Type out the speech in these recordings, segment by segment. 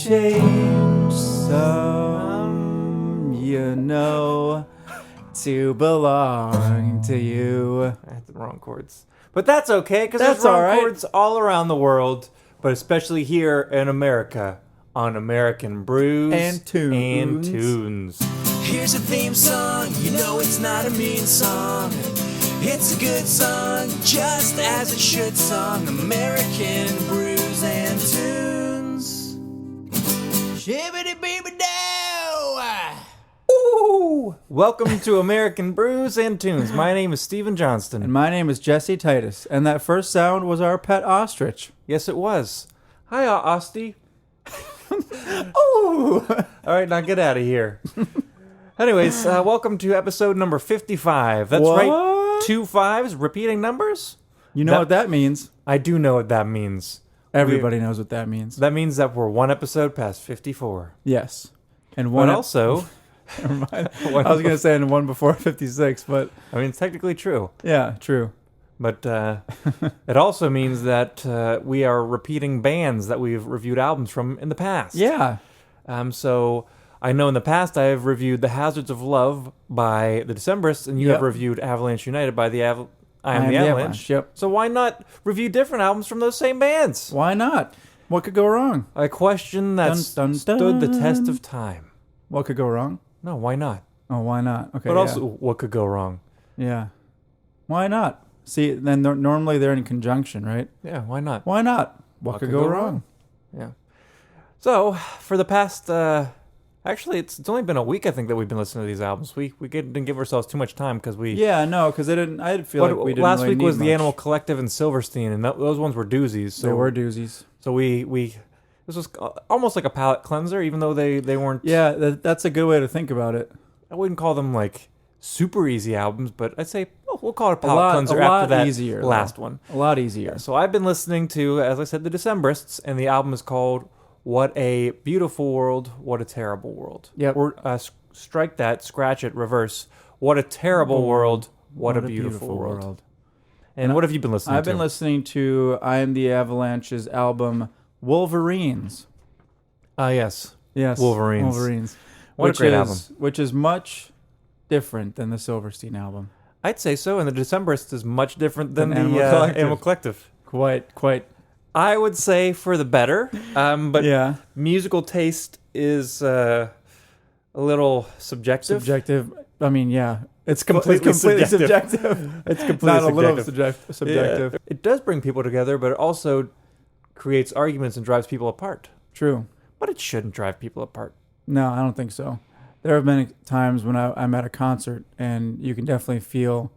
change some, you know, to belong to you. I had the wrong chords. But that's okay, because there's wrong chords all around the world, but especially here in America on American Brews and Tunes. Here's a theme song, you know it's not a mean song. It's a good song, just as it should song. American Brews and Tunes. Shibbity beeby dow. Ooh! Welcome to American Brews and Tunes. My name is Stephen Johnston. And my name is Jesse Titus. And that first sound was our pet ostrich. Yes, it was. Hi, Osty. Ooh! All right, now get out of here. Anyways, welcome to episode number 55. That's what? Right. 2 5s, repeating numbers. You know what that means. I do know what that means. Everybody knows what that means. That means that we're one episode past 54. Yes. And one but also... Never mind. I was going to say and one before 56, but... I mean, it's technically true. Yeah, true. But it also means that we are repeating bands that we've reviewed albums from in the past. Yeah. So I know in the past I have reviewed The Hazards of Love by the Decemberists, and you have reviewed Avalanche United by the I Am the Avalanche. Yep. So why not review different albums from those same bands? Why not? What could go wrong? A question that stood the test of time. What could go wrong? No, why not? Oh, why not? Okay. But also, what could go wrong? Yeah. Why not? See, then normally they're in conjunction, right? Yeah, why not? Why not? What could go wrong? Yeah. So, for the past, actually, it's only been a week, I think, that we've been listening to these albums. We didn't give ourselves too much time because we... Yeah, no, because I feel like we didn't last really week was need the much. Animal Collective and Silverstein, and those ones were doozies. So they were doozies. So this was almost like a palate cleanser, even though they weren't... Yeah, that's a good way to think about it. I wouldn't call them, like, super easy albums, but I'd say, we'll call it a palate cleanser after that easier, last one. A lot easier. So I've been listening to, as I said, the Decemberists, and the album is called What a Beautiful World, What a Terrible World. Yep. Or strike that, scratch it, reverse. What a terrible world, what a beautiful world. And what have you been listening to? I've been listening to I Am the Avalanche's album Wolverines. Yes. Yes. Wolverines. What a great album. Which is much different than the Silverstein album. I'd say so, and the Decemberists is much different than the Animal Collective. Quite. I would say for the better, but yeah. Musical taste is a little subjective. Subjective. I mean, yeah. It's completely subjective. It's completely not subjective. A little subjective. Yeah. It does bring people together, but it also creates arguments and drives people apart. True. But it shouldn't drive people apart. No, I don't think so. There have been times when I'm at a concert and you can definitely feel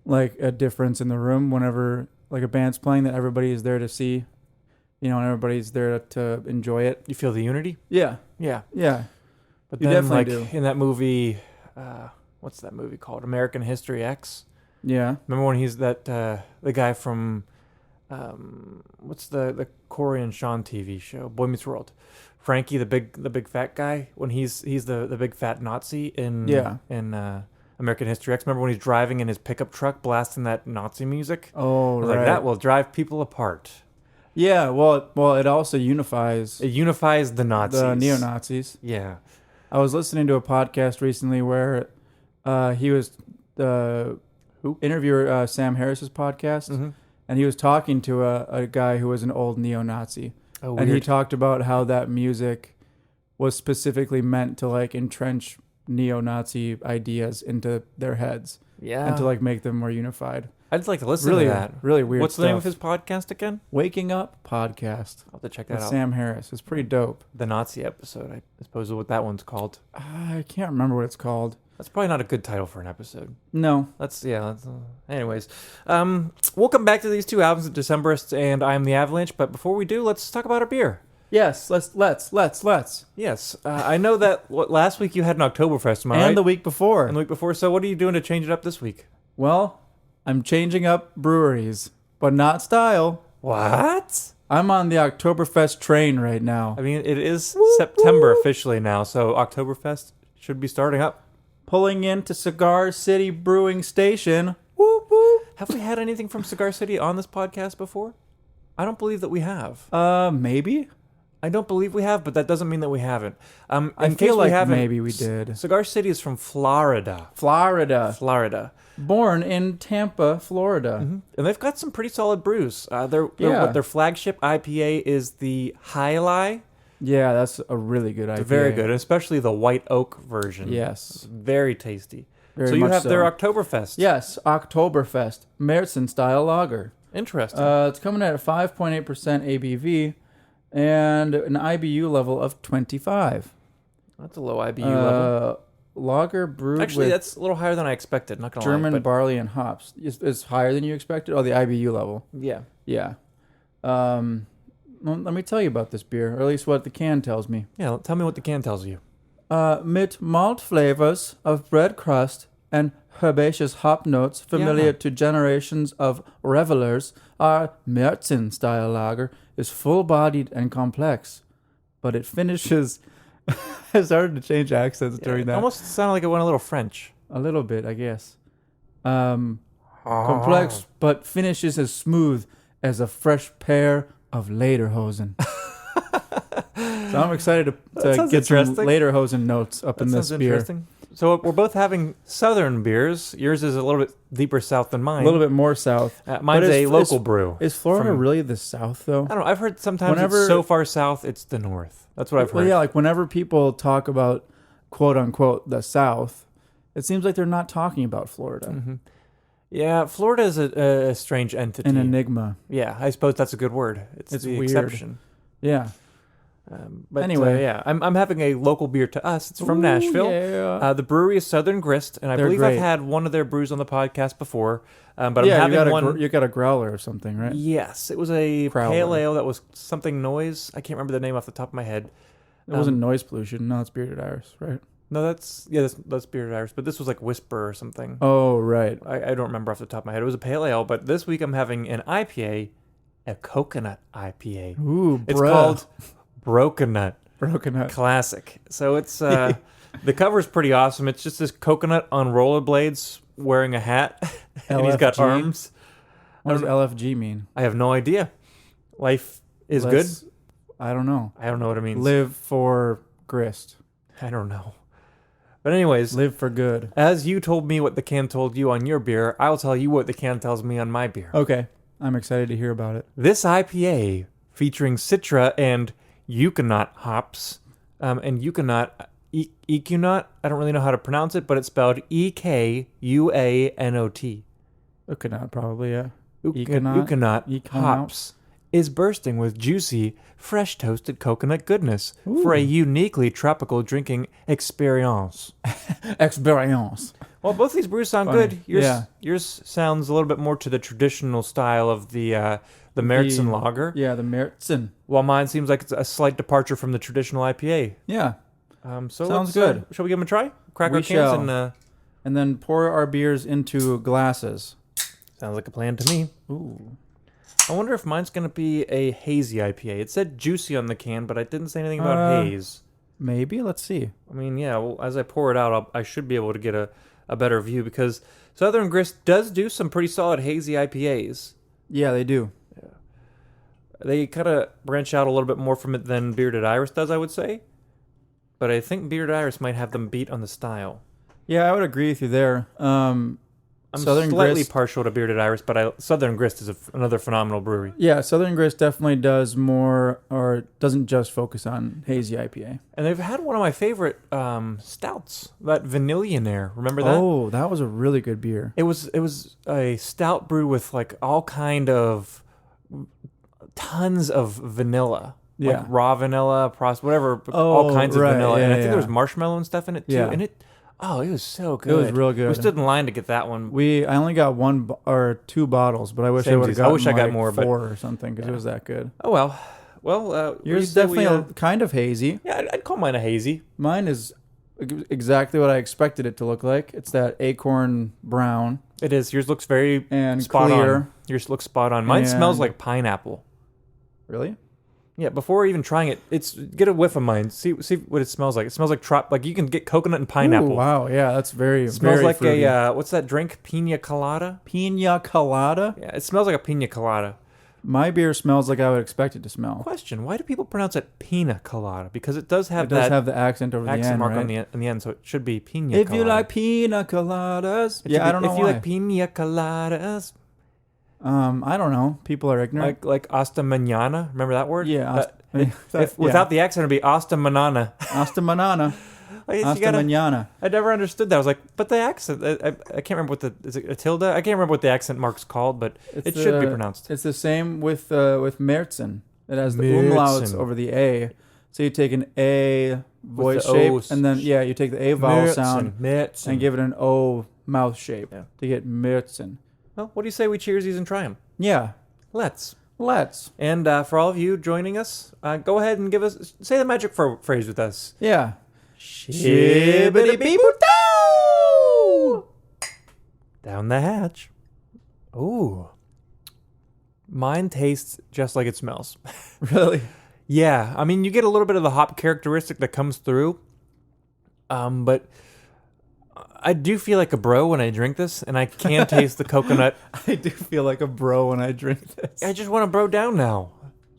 like a difference in the room whenever like a band's playing that everybody is there to see, and everybody's there to enjoy it. You feel the unity? Yeah. Yeah. Yeah. But you then, definitely do. In that movie, what's that movie called? American History X? Yeah. Remember when he's the guy from, what's the Corey and Sean TV show? Boy Meets World. Frankie, the big fat guy, when he's the big fat Nazi in American History X. Remember when he's driving in his pickup truck blasting that Nazi music? Oh, right. Like that will drive people apart. Yeah, well, it also unifies. It unifies the Nazis. The neo-Nazis. Yeah. I was listening to a podcast recently where he was the interviewer, Sam Harris's podcast, and he was talking to a guy who was an old neo-Nazi. Oh, and he talked about how that music was specifically meant to like entrench neo-Nazi ideas into their heads. Yeah. And to like make them more unified. I'd like to listen to that. Really weird What's the name of his podcast again? Waking Up Podcast. I'll have to check that out. Sam Harris. It's pretty dope. The Nazi episode, I suppose is what that one's called. I can't remember what it's called. That's probably not a good title for an episode. No. Anyways, we'll come back to these two albums, The Decemberists and I Am the Avalanche, but before we do, let's talk about our beer. Yes, let's. Yes, I know that last week you had an Oktoberfest, am I right? And the week before. And the week before, so what are you doing to change it up this week? Well, I'm changing up breweries, but not style. What? I'm on the Oktoberfest train right now. I mean, it is September officially now, so Oktoberfest should be starting up. Pulling into Cigar City Brewing Station. Whoop, whoop. Have we had anything from Cigar City on this podcast before? I don't believe that we have. Maybe. I don't believe we have, but that doesn't mean that we haven't. I In case feel we like haven't, maybe we did. Cigar City is from Florida. Florida. Born in Tampa, Florida. Mm-hmm. And they've got some pretty solid brews. Their flagship IPA is the High. Yeah, that's a really good IPA. Very good, especially the white oak version. Yes. Very tasty. Very so you much have so. their Oktoberfest. Yes, Oktoberfest. Märzen style lager. Interesting. It's coming at a 5.8% ABV and an IBU level of 25. That's a low IBU level. Lager brewed Actually, with that's a little higher than I expected. Not gonna German lie, but barley and hops. Is higher than you expected? Oh, the IBU level. yeah. Yeah. Well, let me tell you about this beer, or at least what the can tells me. Yeah, tell me what the can tells you. Mit malt flavors of bread crust and herbaceous hop notes familiar to generations of revelers, our Märzen style lager is full-bodied and complex, but it finishes. I started to change accents during that. Almost sounded like it went a little French. A little bit, I guess. Complex, but finishes as smooth as a fresh pair of lederhosen. So I'm excited to get some lederhosen notes up in this beer. Interesting. So we're both having southern beers. Yours is a little bit deeper south than mine. A little bit more south. Mine's a local brew. Is Florida really the south, though? I don't know. I've heard sometimes it's so far south, it's the north. That's what I've heard. Well, yeah, like whenever people talk about, quote unquote, the south, it seems like they're not talking about Florida. Mm-hmm. Yeah, Florida is a strange entity. An enigma. Yeah, I suppose that's a good word. It's the weird. exception. Yeah. But anyway, yeah, I'm having a local beer to us. It's from Nashville. Yeah. The brewery is Southern Grist, and I believe great. I've had one of their brews on the podcast before. But yeah, I'm having one. You got a growler or something, right? Yes, it was a pale ale that was something noise. I can't remember the name off the top of my head. It wasn't noise pollution. No, it's Bearded Iris, right? No, that's Bearded Iris, but this was like Whisper or something. Oh, right. I don't remember off the top of my head. It was a pale ale, but this week I'm having an IPA, a coconut IPA. Ooh, It's called Broconut. Broconut. Classic. So it's the cover's pretty awesome. It's just this coconut on rollerblades wearing a hat, and he's got arms. What does LFG mean? I have no idea. Life is good. I don't know. I don't know what it means. Live for grist. I don't know. But anyways, live for good. As you told me what the can told you on your beer, I'll tell you what the can tells me on my beer. Okay. I'm excited to hear about it. This IPA featuring Citra and Euconaut hops, and Euconaut, Euconaut, I don't really know how to pronounce it, but it's spelled EKUANOT. Euconaut, probably, yeah. Euconaut hops is bursting with juicy, fresh toasted coconut goodness for a uniquely tropical drinking experience. Well, both these brews sound good. Yours sounds a little bit more to the traditional style of the Märzen lager. Yeah, the Märzen. While mine seems like it's a slight departure from the traditional IPA. Yeah. So sounds good. Shall we give them a try? Crack our cans and then pour our beers into glasses. Sounds like a plan to me. Ooh. I wonder if mine's going to be a hazy IPA. It said juicy on the can, but I didn't say anything about haze. Maybe. Let's see. I mean, yeah, well, as I pour it out, I should be able to get a better view because Southern Grist does do some pretty solid hazy IPAs. Yeah, they do. Yeah. They kind of branch out a little bit more from it than Bearded Iris does, I would say. But I think Bearded Iris might have them beat on the style. Yeah, I would agree with you there. I'm Southern slightly Grist, partial to Bearded Iris, but Southern Grist is another phenomenal brewery. Yeah, Southern Grist definitely does more, or doesn't just focus on hazy IPA. And they've had one of my favorite stouts, that Vanillionaire. Remember that? Oh, that was a really good beer. It was a stout brewed with like all kind of tons of vanilla. Yeah. Like raw vanilla, whatever, all kinds of vanilla. Yeah, and I think there was marshmallow and stuff in it too. Yeah. And it was so good. It was real good. We stood in line to get that one. I only got one or two bottles, but I wish I would have gotten I got more, 4 or something because it was that good. Oh well. Well, yours is definitely kind of hazy. Yeah, I'd call mine a hazy. Mine is exactly what I expected it to look like. It's that acorn brown. It is. Yours looks very spot clear. On. Yours looks spot on. Mine smells like pineapple. Really? Yeah, before even trying it, get a whiff of mine. See what it smells like. It smells like you can get coconut and pineapple. Ooh, wow, yeah, that's very smells very like fruity. what's that drink? Pina colada? Pina colada? Yeah, it smells like a pina colada. My beer smells like I would expect it to smell. Question: why do people pronounce it pina colada? Because it does have It does that have the accent over the accent end, mark right? on the end, so it should be pina If colada. you like pina coladas, It should yeah, be, I don't know if why. you like pina coladas, I don't know. People are ignorant. like hasta mañana. Remember that word? Yeah, Without the accent, it'd be hasta manana. hasta manana, Like, you hasta gotta- mañana. I never understood that. I was like, but the accent. I can't remember is it a tilde? I can't remember what the accent mark's called, but it should be pronounced. It's the same with Märzen. It has the Märzen. umlauts over the A. So you take an A voice the shape, O's. and then you take the A vowel sound Märzen. and give it an O mouth shape Yeah. to get Märzen. Well, what do you say we cheers these and try them? Yeah, Let's. let's. And for all of you joining us, go ahead and say the magic phrase with us. Yeah. Shibbity-beep-doo! Down the hatch. Ooh. Mine tastes just like it smells. Really? Yeah, I mean, you get a little bit of the hop characteristic that comes through, but I do feel like a bro when I drink this, and I can taste the coconut. I do feel like a bro when I drink this. I just want to bro down now.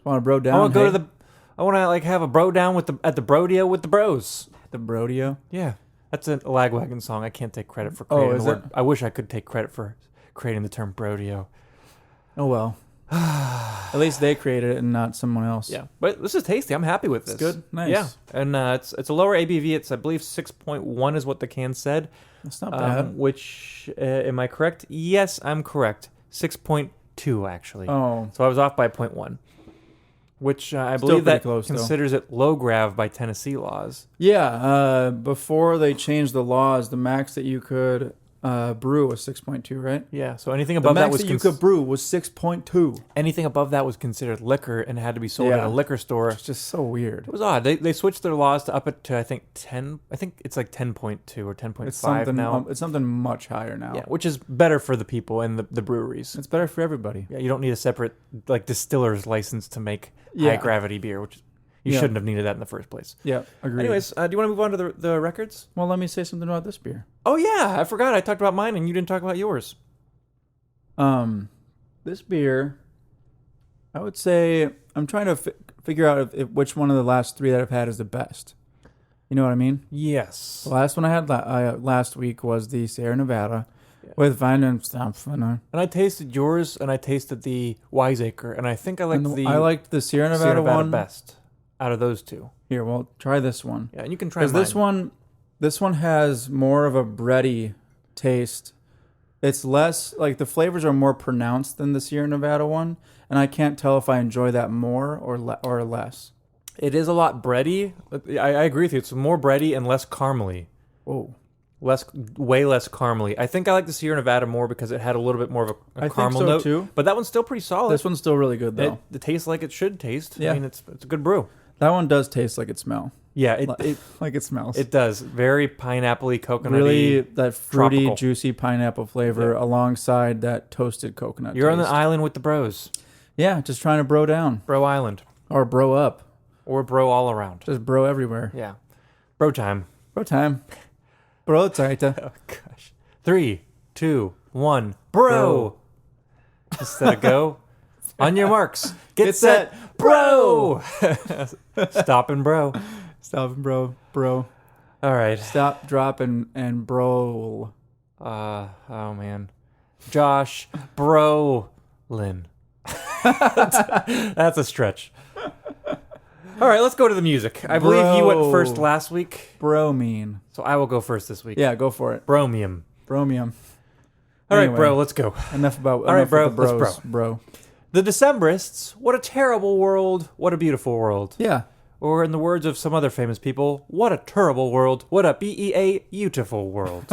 Want to bro down? I want to go hey? to I want to like have a bro down at the brodeo with the bros. the brodeo. Yeah, that's a Lagwagon song. I can't take credit for creating is the word. it? I wish I could take credit for creating the term brodeo. Oh well. At least they created it and not someone else. Yeah, but this is tasty. I'm happy with this. It's good. Nice. Yeah, and it's a lower ABV. It's I believe 6.1 is what the can said. That's not bad. Which am I correct? Yes, I'm correct. 6.2 actually. Oh, So I was off by 0.1, which I Still believe pretty that close, though. considers it low grav by Tennessee laws. yeah. Before they changed the laws, the max that you could brew was 6.2, right? Yeah. So anything The above that max was that you could brew was 6.2. anything above that was considered liquor and had to be sold at Yeah. a liquor store. It's just so weird. It was odd. They switched their laws to up it to I think 10. I think it's like 10.2 or 10.5 It's something now. It's something much higher now. Yeah, which is better for the people and the breweries. It's better for everybody. Yeah, you don't need a separate like distiller's license to make Yeah. high gravity beer, which you Yeah. shouldn't have needed that in the first place. Yeah, agreed. Anyways, do you want to move on to the records? well, let me say something about this beer. Oh yeah, I forgot. I talked about mine and you didn't talk about yours. This beer, I would say I'm trying to figure out if which one of the last three that I've had is the best. You know what I mean? Yes. The last one I had last week was the Sierra Nevada Yeah. with Weizenstampf. And I tasted yours and I tasted the Wiseacre and I think I liked I liked the Sierra Nevada, Sierra Nevada one best out of those two. Here, well, try this one. Yeah, and you can try Because mine. this one has more of a bready taste. It's less like the flavors are more pronounced than the Sierra Nevada one, and I can't tell if I enjoy that more or less. It is a lot bready. I agree with you. It's more bready and less caramely. Whoa. Way less caramely. I think I like the Sierra Nevada more because it had a little bit more of a I caramel think so note. too. But that one's still pretty solid. This one's still really good though. It tastes like it should taste. Yeah. I mean, it's a good brew. That one does taste like it smells. Yeah, it Like it smells. it does. Very pineapple-y, coconutty. Really that fruity, tropical. juicy pineapple flavor alongside that toasted coconut. You're on the taste. island with the bros. Yeah, just trying to bro down Bro Island. or bro up. Or bro all around. Just bro everywhere. Yeah. Bro time. Bro time. Bro time. Oh, gosh. 3, 2, 1. Bro. Instead of go. On your marks. Get set. Bro. Stop and bro. Stop and bro. Bro. All right. Stop, drop, and bro. Oh, man. Josh Brolin. That's a stretch. All right, let's go to the music. I believe you went first last week, Bromine. so I will go first this week. Yeah, go for it. Bromium. Bromium. All right, Anyway. bro, let's go. Enough about All right, enough bro, with the bros, let's bro. The Decemberists, what a terrible world, what a beautiful world. Yeah. Or in the words of some other famous people, what a terrible world, what a beautiful world.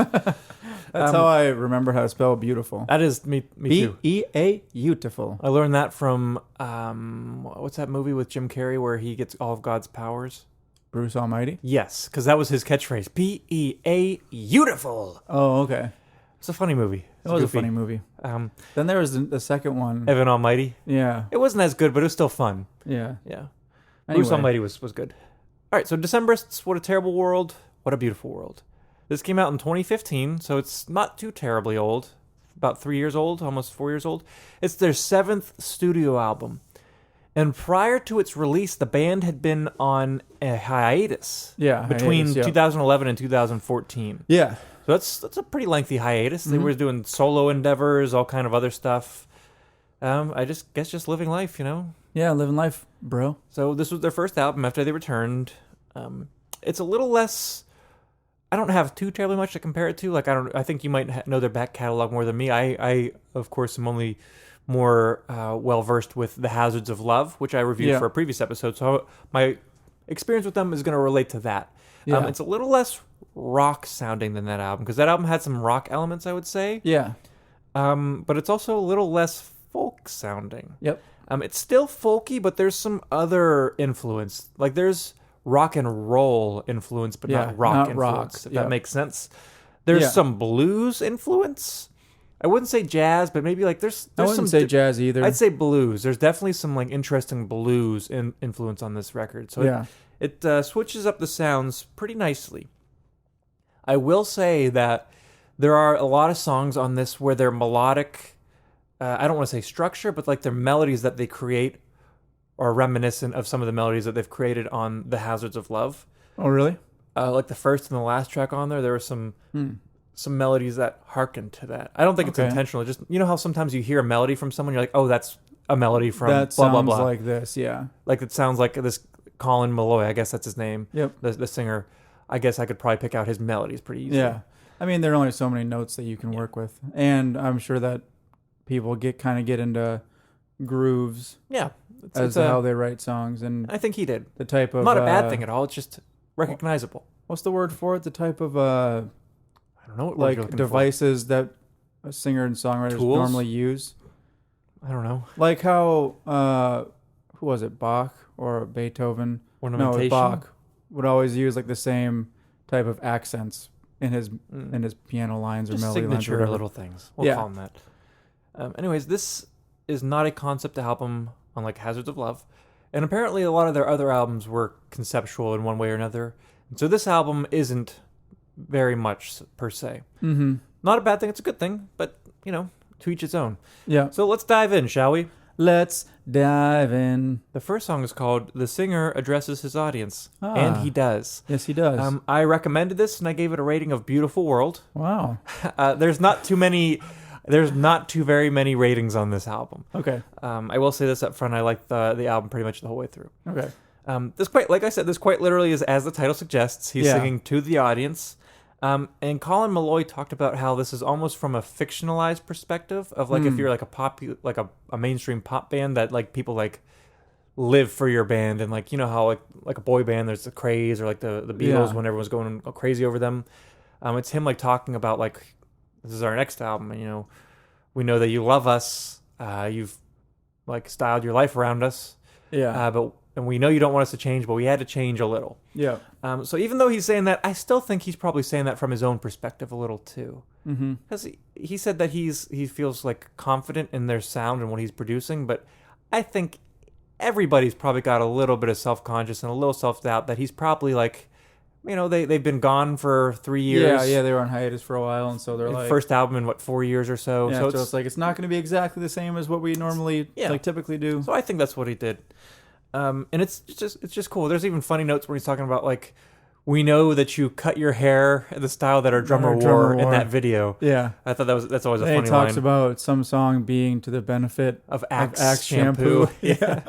That's how I remember how to spell beautiful. That is me too. B-E-A, beautiful. I learned that from, what's that movie with Jim Carrey where he gets all of God's powers? Bruce Almighty? Yes, because that was his catchphrase. B-E-A, beautiful. Oh, okay. It's a funny movie. It was a funny movie. Then there was the second one. Evan Almighty. Yeah. It wasn't as good, but it was still fun. Yeah. Yeah. Anyway. Bruce Almighty was good. All right, so Decemberists, what a terrible world, what a beautiful world. This came out in 2015, so it's not too terribly old. about 3 years old, almost 4 years old. It's their 7th studio album. And prior to its release, the band had been on a hiatus. Between 2011 and 2014. Yeah. So that's a pretty lengthy hiatus. They were doing solo endeavors, all kind of other stuff. I guess just living life, Yeah, living life, bro. So this was their first album after they returned. It's a little less. I don't have too terribly much to compare it to. Like I think you might know their back catalog more than me. I of course am only more well versed with The Hazards of Love, which I reviewed for a previous episode. So my experience with them is going to relate to that. Yeah. It's a little less rock sounding than that album, because that album had some rock elements, I would say. Yeah. But it's also a little less folk sounding. Yep. It's still folky, but there's some other influence. Like there's rock and roll influence, but not rock influence, if that makes sense. There's some blues influence. I wouldn't say jazz, but maybe like there's I wouldn't some say jazz either. I'd say blues. There's definitely some like interesting blues influence on this record. So it switches up the sounds pretty nicely. I will say that there are a lot of songs on this where their melodic, I don't want to say structure, but like their melodies that they create are reminiscent of some of the melodies that they've created on The Hazards of Love. Oh, really? Like the first and the last track on there were some melodies that harken to that. I don't think it's intentional. Just, how sometimes you hear a melody from someone, you're like, oh, that's a melody from that blah, blah, blah. sounds like this, yeah. Like it sounds like this Colin Malloy, I guess that's his name. Yep. The singer. I guess I could probably pick out his melodies pretty easily. Yeah. I mean, there are only so many notes that you can work with. And I'm sure that people get into grooves. Yeah. As to how they write songs. And I think he did. The type of... Not a bad thing at all. It's just recognizable. What's the word for it? The type of... I don't know what word you're looking devices for. that a singer and songwriters Tools? normally use. I don't know. Like how... who was it? Bach or Beethoven? Ornamentation? No, Bach would always use like the same type of accents in his piano lines just or melody lines. Signature little things. We'll call them that. Anyways, this is not a concept album unlike Hazards of Love. And apparently a lot of their other albums were conceptual in one way or another. So this album isn't very much per se. Mm-hmm. Not a bad thing. It's a good thing. But, to each its own. Yeah. So let's dive in, shall we? Let's dive in. The first song is called The Singer Addresses His Audience. Ah. And he does. Yes, he does. I recommended this and I gave it a rating of Beautiful World. Wow. There's not too very many ratings on this album. Okay. I will say this up front. I like the album pretty much the whole way through. Okay. Like I said, this quite literally is as the title suggests. He's singing to the audience. And Colin Malloy talked about how this is almost from a fictionalized perspective of like if you're like a mainstream pop band that like people like live for your band, and like how like a boy band there's the craze, or like the Beatles when everyone's going crazy over them. It's him like talking about like, this is our next album, and we know that you love us, you've like styled your life around us, and we know you don't want us to change, but we had to change a little. Yeah. So even though he's saying that, I still think he's probably saying that from his own perspective a little too. Mm-hmm. Because he said that he feels like confident in their sound and what he's producing, but I think everybody's probably got a little bit of self-conscious and a little self-doubt that he's probably like, they've been gone for 3 years. Yeah, they were on hiatus for a while, and so they're like... First album in, 4 years or so? Yeah, so it's like, it's not going to be exactly the same as what we normally, typically do. So I think that's what he did. And it's just cool. There's even funny notes where he's talking about like, we know that you cut your hair the style that our drummer wore in that video. Yeah, I thought that's always a funny line. He talks about some song being to the benefit of Axe shampoo. Yeah,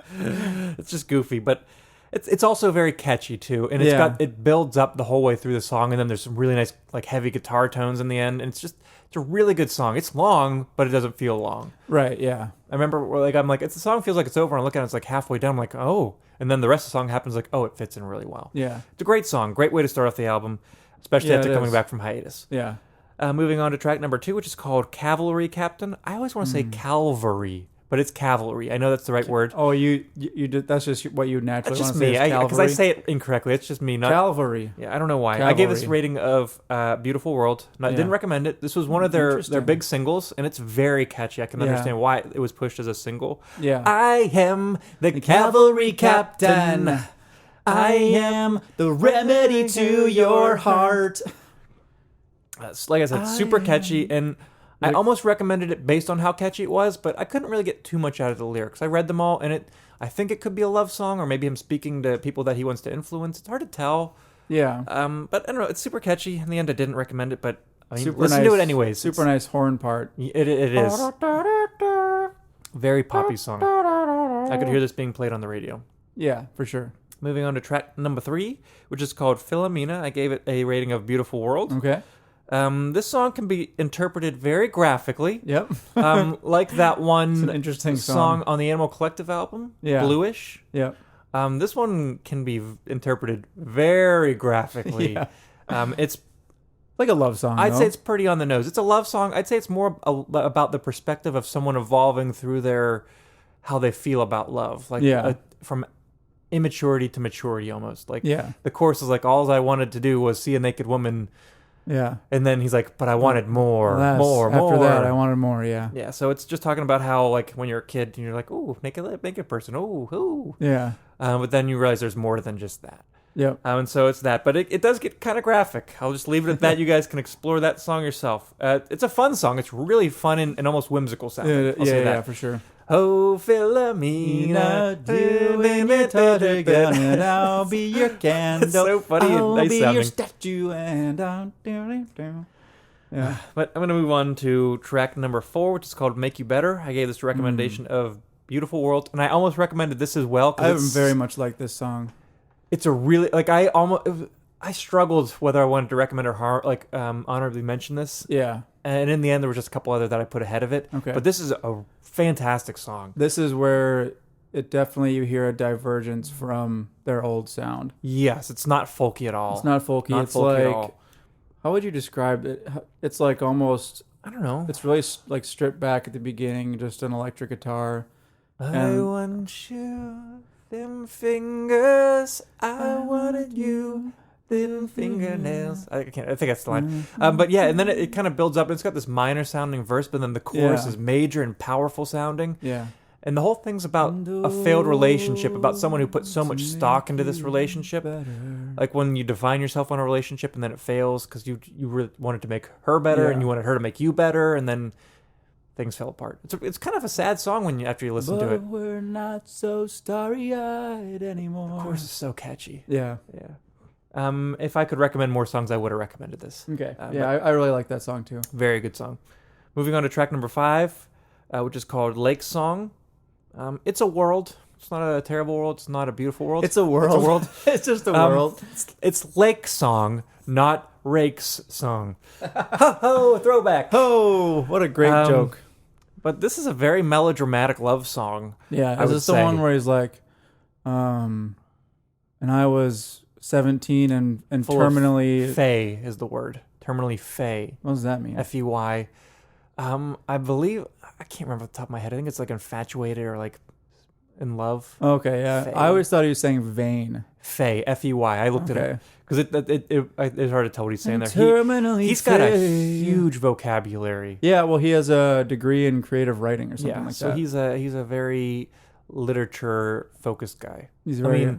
it's just goofy, but it's also very catchy too, and it builds up the whole way through the song, and then there's some really nice like heavy guitar tones in the end, and it's a really good song. It's long, but it doesn't feel long. Right, yeah. I remember the song feels like it's over, and I look at it, it's like halfway down, I'm like, oh. And then the rest of the song happens like, oh, it fits in really well. Yeah. It's a great song. Great way to start off the album, especially after coming back from hiatus. Yeah. Moving on to track number 2, which is called Cavalry Captain. I always want to say Calvary, but it's cavalry. I know that's the right word. Oh, you did. That's just what you naturally want to say. That's just me, because I say it incorrectly. It's just me. Not Calvary. Yeah, I don't know why. Cavalry. I gave this rating of Beautiful World. Didn't recommend it. This was one of their big singles, and it's very catchy. I can understand why it was pushed as a single. Yeah. I am the cavalry captain. I am the remedy to your heart. Like I said, super catchy, and I almost recommended it based on how catchy it was, but I couldn't really get too much out of the lyrics. I read them all, and I think it could be a love song, or maybe him speaking to people that he wants to influence. It's hard to tell. Yeah. But I don't know. It's super catchy. In the end, I didn't recommend it, but I mean, Super listen nice, to it anyways. Super nice horn part. It is. Very poppy song. I could hear this being played on the radio. Yeah, for sure. Moving on to track number 3, which is called Philomena. I gave it a rating of Beautiful World. Okay. This song can be interpreted very graphically. Yep. Like that one It's an interesting song on the Animal Collective album, Yeah. Bluish. Yep. This one can be interpreted very graphically. Yeah. It's Like a love song. I'd no? say it's pretty on the nose. It's a love song. I'd say it's more about the perspective of someone evolving through how they feel about love, like from immaturity to maturity almost. Like the chorus is like, all I wanted to do was see a naked woman. Yeah. And then he's like, but I wanted more. After that, I wanted more. Yeah. Yeah. So it's just talking about how, like, when you're a kid and you're like, ooh, naked person. Ooh. Yeah. But then you realize there's more than just that. Yep. And so it's that. But it does get kind of graphic. I'll just leave it at that. You guys can explore that song yourself. It's a fun song. It's really fun and almost whimsical sounding. I'll say that. Yeah, for sure. Oh, Philomena, doing it all again, and I'll be your candle. It's so funny and I'll nice be sounding. your statue, and I'll Yeah. But I'm going to move on to track number 4, which is called Make You Better. I gave this a recommendation of Beautiful World, and I almost recommended this as well. I very much like this song. It's a really, like, I struggled whether I wanted to recommend or honorably mention this. Yeah. And in the end, there was just a couple other that I put ahead of it. Okay. But this is a fantastic song. This is where it definitely, you hear a divergence from their old sound. Yes, it's not folky at all. It's not folky. Not it's folky like, at all. How would you describe it? It's like almost, I don't know. it's really like stripped back at the beginning, just an electric guitar. I want you, them fingers. I wanted you, them fingernails. I think that's the line. But yeah, and then it kind of builds up. It's got this minor sounding verse, but then the chorus is major and powerful sounding. Yeah. And the whole thing's about a failed relationship, about someone who put so much stock into this relationship. Like when you define yourself on a relationship and then it fails because you really wanted to make her better and you wanted her to make you better, and then things fell apart. It's kind of a sad song after you listen to it. But we're not so starry-eyed anymore. Of course, it's so catchy. Yeah. Yeah. If I could recommend more songs, I would have recommended this. Okay. I really like that song too. Very good song. Moving on to track number 5, which is called Lake Song. It's a world. It's not a terrible world. It's not a beautiful world. It's a world. It's a world. It's just a world. It's Lake Song, not Rake's Song. Ho ho, throwback. Oh, what a great joke. But this is a very melodramatic love song. Yeah, is this the one where he's like, and I was 17 and terminally... Fey is the word. Terminally fey. What does that mean? F-E-Y. I believe... I can't remember off the top of my head. I think it's like infatuated or like in love. Okay, yeah. Fey. I always thought he was saying vain. Fey, F-E-Y. I looked at it because it's hard to tell what he's saying there. He's got a huge vocabulary. Yeah, well, he has a degree in creative writing or something like so that. he's a very literature focused guy. He's very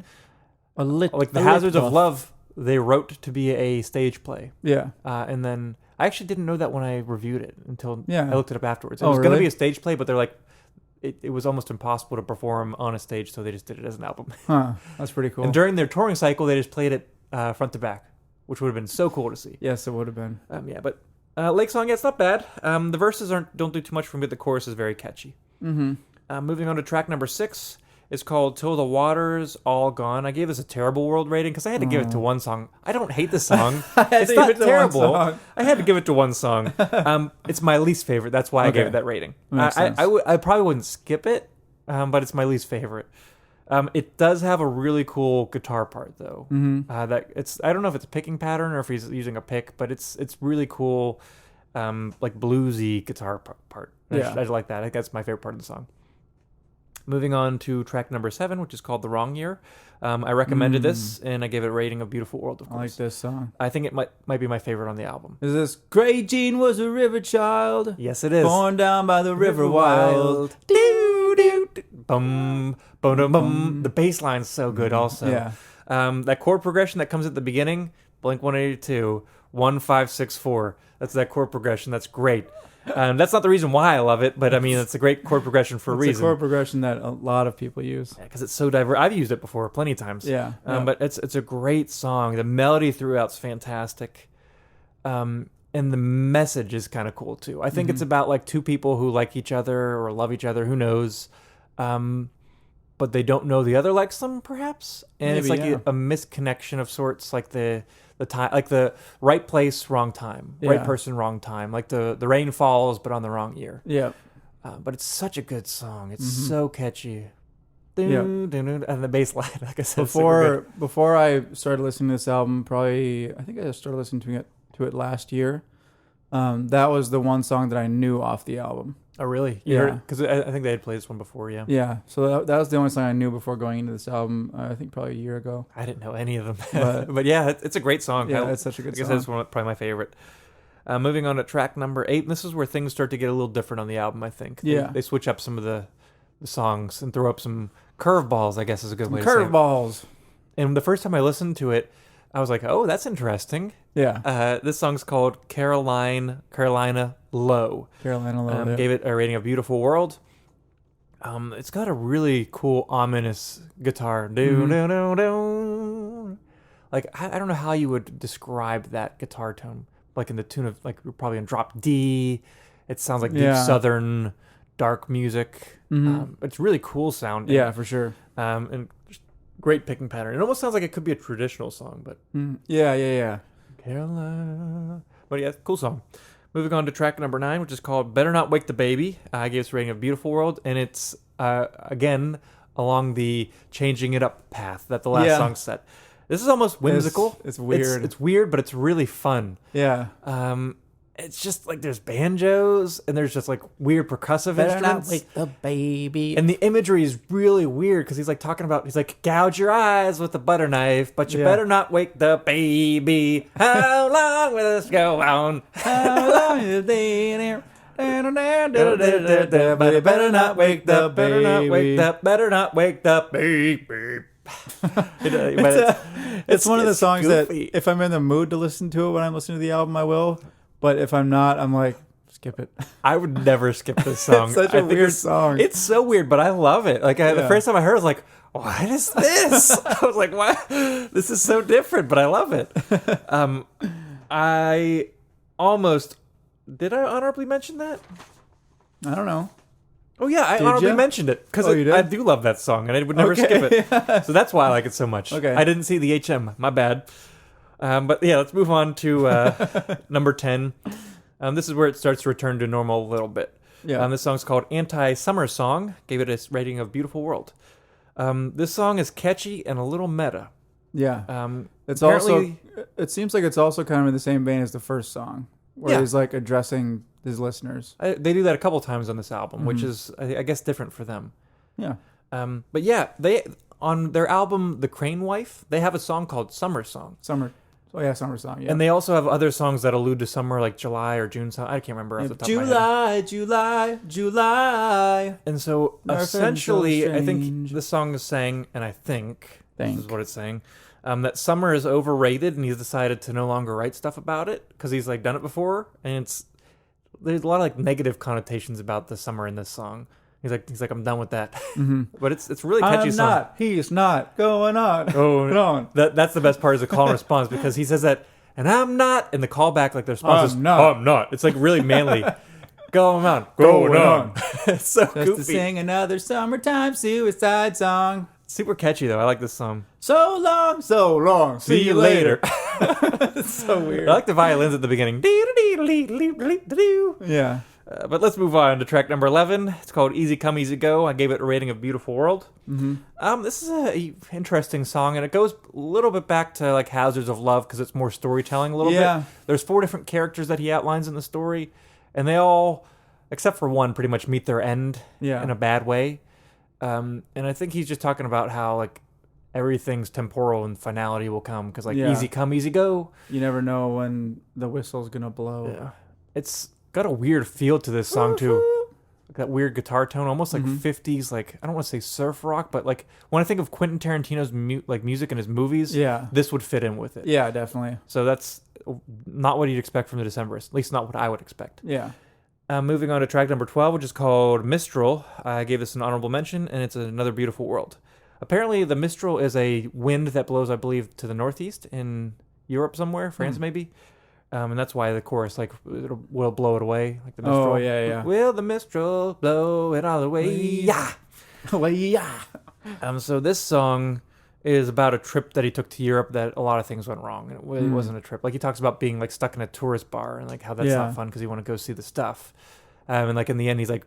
like The Hazards of Love, they wrote to be a stage play. Yeah. And then I actually didn't know that when I reviewed it until I looked it up afterwards. It Oh, was going to really? be a stage play, but they're like, it was almost impossible to perform on a stage, so they just did it as an album. Huh. That's pretty cool. And during their touring cycle, they just played it front to back, which would have been so cool to see. Yes, it would have been. But Lake Song, it's not bad. The verses don't do too much for me, but the chorus is very catchy. Mm-hmm. Moving on to track number 6. It's called Till the Water's All Gone. I gave this a terrible world rating because I had to give it to one song. I don't hate the song. It's not terrible. I had to give it to one song. It's my least favorite. That's why I gave it that rating. I probably wouldn't skip it, but it's my least favorite. It does have a really cool guitar part though. Mm-hmm. I don't know if it's a picking pattern or if he's using a pick, but it's really cool, like bluesy guitar part. Yeah. I like that. I think that's my favorite part of the song. Moving on to track number 7, which is called The Wrong Year. I recommended this, and I gave it a rating of Beautiful World, of course. I like this song. I think it might be my favorite on the album. Is this Gray Jean was a river child? Yes, it is. Born down by the river wild. Bum, bum, bum. The bass line's so good also. Yeah. That chord progression that comes at the beginning, Blink 182, 1, 5, 6, 4. That's that chord progression. That's great. That's not the reason why I love it, but I mean, it's a great chord progression for a reason. It's a chord progression that a lot of people use. Because it's so diverse. I've used it before plenty of times. Yeah. But it's a great song. The melody throughout's fantastic. And the message is kind of cool too. I think it's about like two people who like each other or love each other. Who knows? But they don't know the other likes them, perhaps. And Maybe, it's like a misconnection of sorts, like the time, like the right place, wrong time, right person, wrong time. Like the rain falls, but on the wrong year. Yeah. But it's such a good song. It's so catchy. Yeah. And the bass line, like I said, Before I started listening to this album, I think I started listening to it last year. That was the one song that I knew off the album. Oh, really? Yeah. Because I think they had played this one before, yeah. Yeah, so that was the only song I knew before going into this album, I think probably a year ago. I didn't know any of them. But yeah, it's a great song. Yeah, it's such a good song. I guess that's probably my favorite. Moving on to track number 8, and this is where things start to get a little different on the album, I think. They switch up some of the songs and throw up some curveballs, I guess is a good way to say it. Curveballs. And the first time I listened to it, I was like, oh, that's interesting. Yeah. This song's called Carolina Low. Carolina Low. Gave it a rating of Beautiful World. It's got a really cool, ominous guitar. Like, I don't know how you would describe that guitar tone. Like in the tune of, like, we're probably in drop D. It sounds like deep Southern dark music. It's really cool sounding. Yeah, for sure. And just great picking pattern. It almost sounds like it could be a traditional song, but Yeah. Carolina. But yeah, cool song. Moving on to track number 9, which is called Better Not Wake the Baby. I gave this a rating of Beautiful World, and it's again along the changing it up path that the last song set. This is almost whimsical. It's weird. It's weird, but it's really fun. Yeah. It's just like there's banjos and there's just like weird percussive instruments. Not wake the baby. And the imagery is really weird because he's like talking about, he's like, gouge your eyes with a butter knife, but you better not wake the baby. How long will this go on? How long is it? But you better not wake the baby. Better not wake the baby. It's one of the songs goofy. that if I'm in the mood to listen to it when I'm listening to the album, I will. But if I'm not, I'm like, skip it. I would never skip this song. It's such a weird song. It's so weird, but I love it. Like the first time I heard it, I was like, what is this? I was like, what? This is so different, but I love it. I almost... Did I honorably mention that? I don't know. Oh, yeah, I honorably mentioned it. Because I do love that song, and I would never skip it. So that's why I like it so much. Okay. I didn't see the HM. My bad. But yeah, let's move on to number 10. This is where it starts to return to normal a little bit. Yeah. This song's called Anti-Summer Song. Gave it a rating of Beautiful World. This song is catchy and a little meta. Yeah. It's also. It seems like it's also kind of in the same vein as the first song, where he's like addressing his listeners. They do that a couple times on this album, which is, I guess, different for them. Yeah. But yeah, they on their album The Crane Wife, they have a song called Summer Song. Summer song. Yeah. And they also have other songs that allude to summer, like July or June. I can't remember off the top of my head. July. And so essentially, I think the song is saying, and I think this is what it's saying, that summer is overrated, and he's decided to no longer write stuff about it because he's like done it before, and there's a lot of like negative connotations about the summer in this song. He's like, I'm done with that. Mm-hmm. But it's a really catchy song. He's not going on. Oh, on. That's the best part is the call and response, because he says that, and I'm not, and the callback, like the response is, I'm not. It's like really manly. Going on. It's so Just goofy. to sing another summertime suicide song. Super catchy though. I like this song. So long. See you later. It's so weird. I like the violins at the beginning. Yeah. But let's move on to track number 11. It's called Easy Come, Easy Go. I gave it a rating of Beautiful World. Mm-hmm. This is a interesting song, and it goes a little bit back to like Hazards of Love because it's more storytelling a little bit. There's 4 different characters that he outlines in the story, and they all, except for one, pretty much meet their end in a bad way. And I think he's just talking about how like everything's temporal and finality will come because like easy come, easy go. You never know when the whistle's gonna blow. Yeah. It's got a weird feel to this song too. Like that weird guitar tone, almost like 50s, like I don't want to say surf rock, but like when I think of Quentin Tarantino's music in his movies, this would fit in with it. Yeah, definitely. So that's not what you'd expect from the Decemberists, at least not what I would expect. Yeah. Moving on to track number 12, which is called Mistral. I gave this an honorable mention, and it's Another Beautiful World. Apparently, the Mistral is a wind that blows, I believe, to the northeast in Europe somewhere, France maybe. And that's why the chorus, like, will blow it away, like the Mistral. Oh, yeah. Will the Mistral blow it all away? Yeah. Yeah. So this song is about a trip that he took to Europe that a lot of things went wrong. And it really wasn't a trip. Like, he talks about being, like, stuck in a tourist bar and, like, how that's not fun because you want to go see the stuff. And, like, in the end, he's like,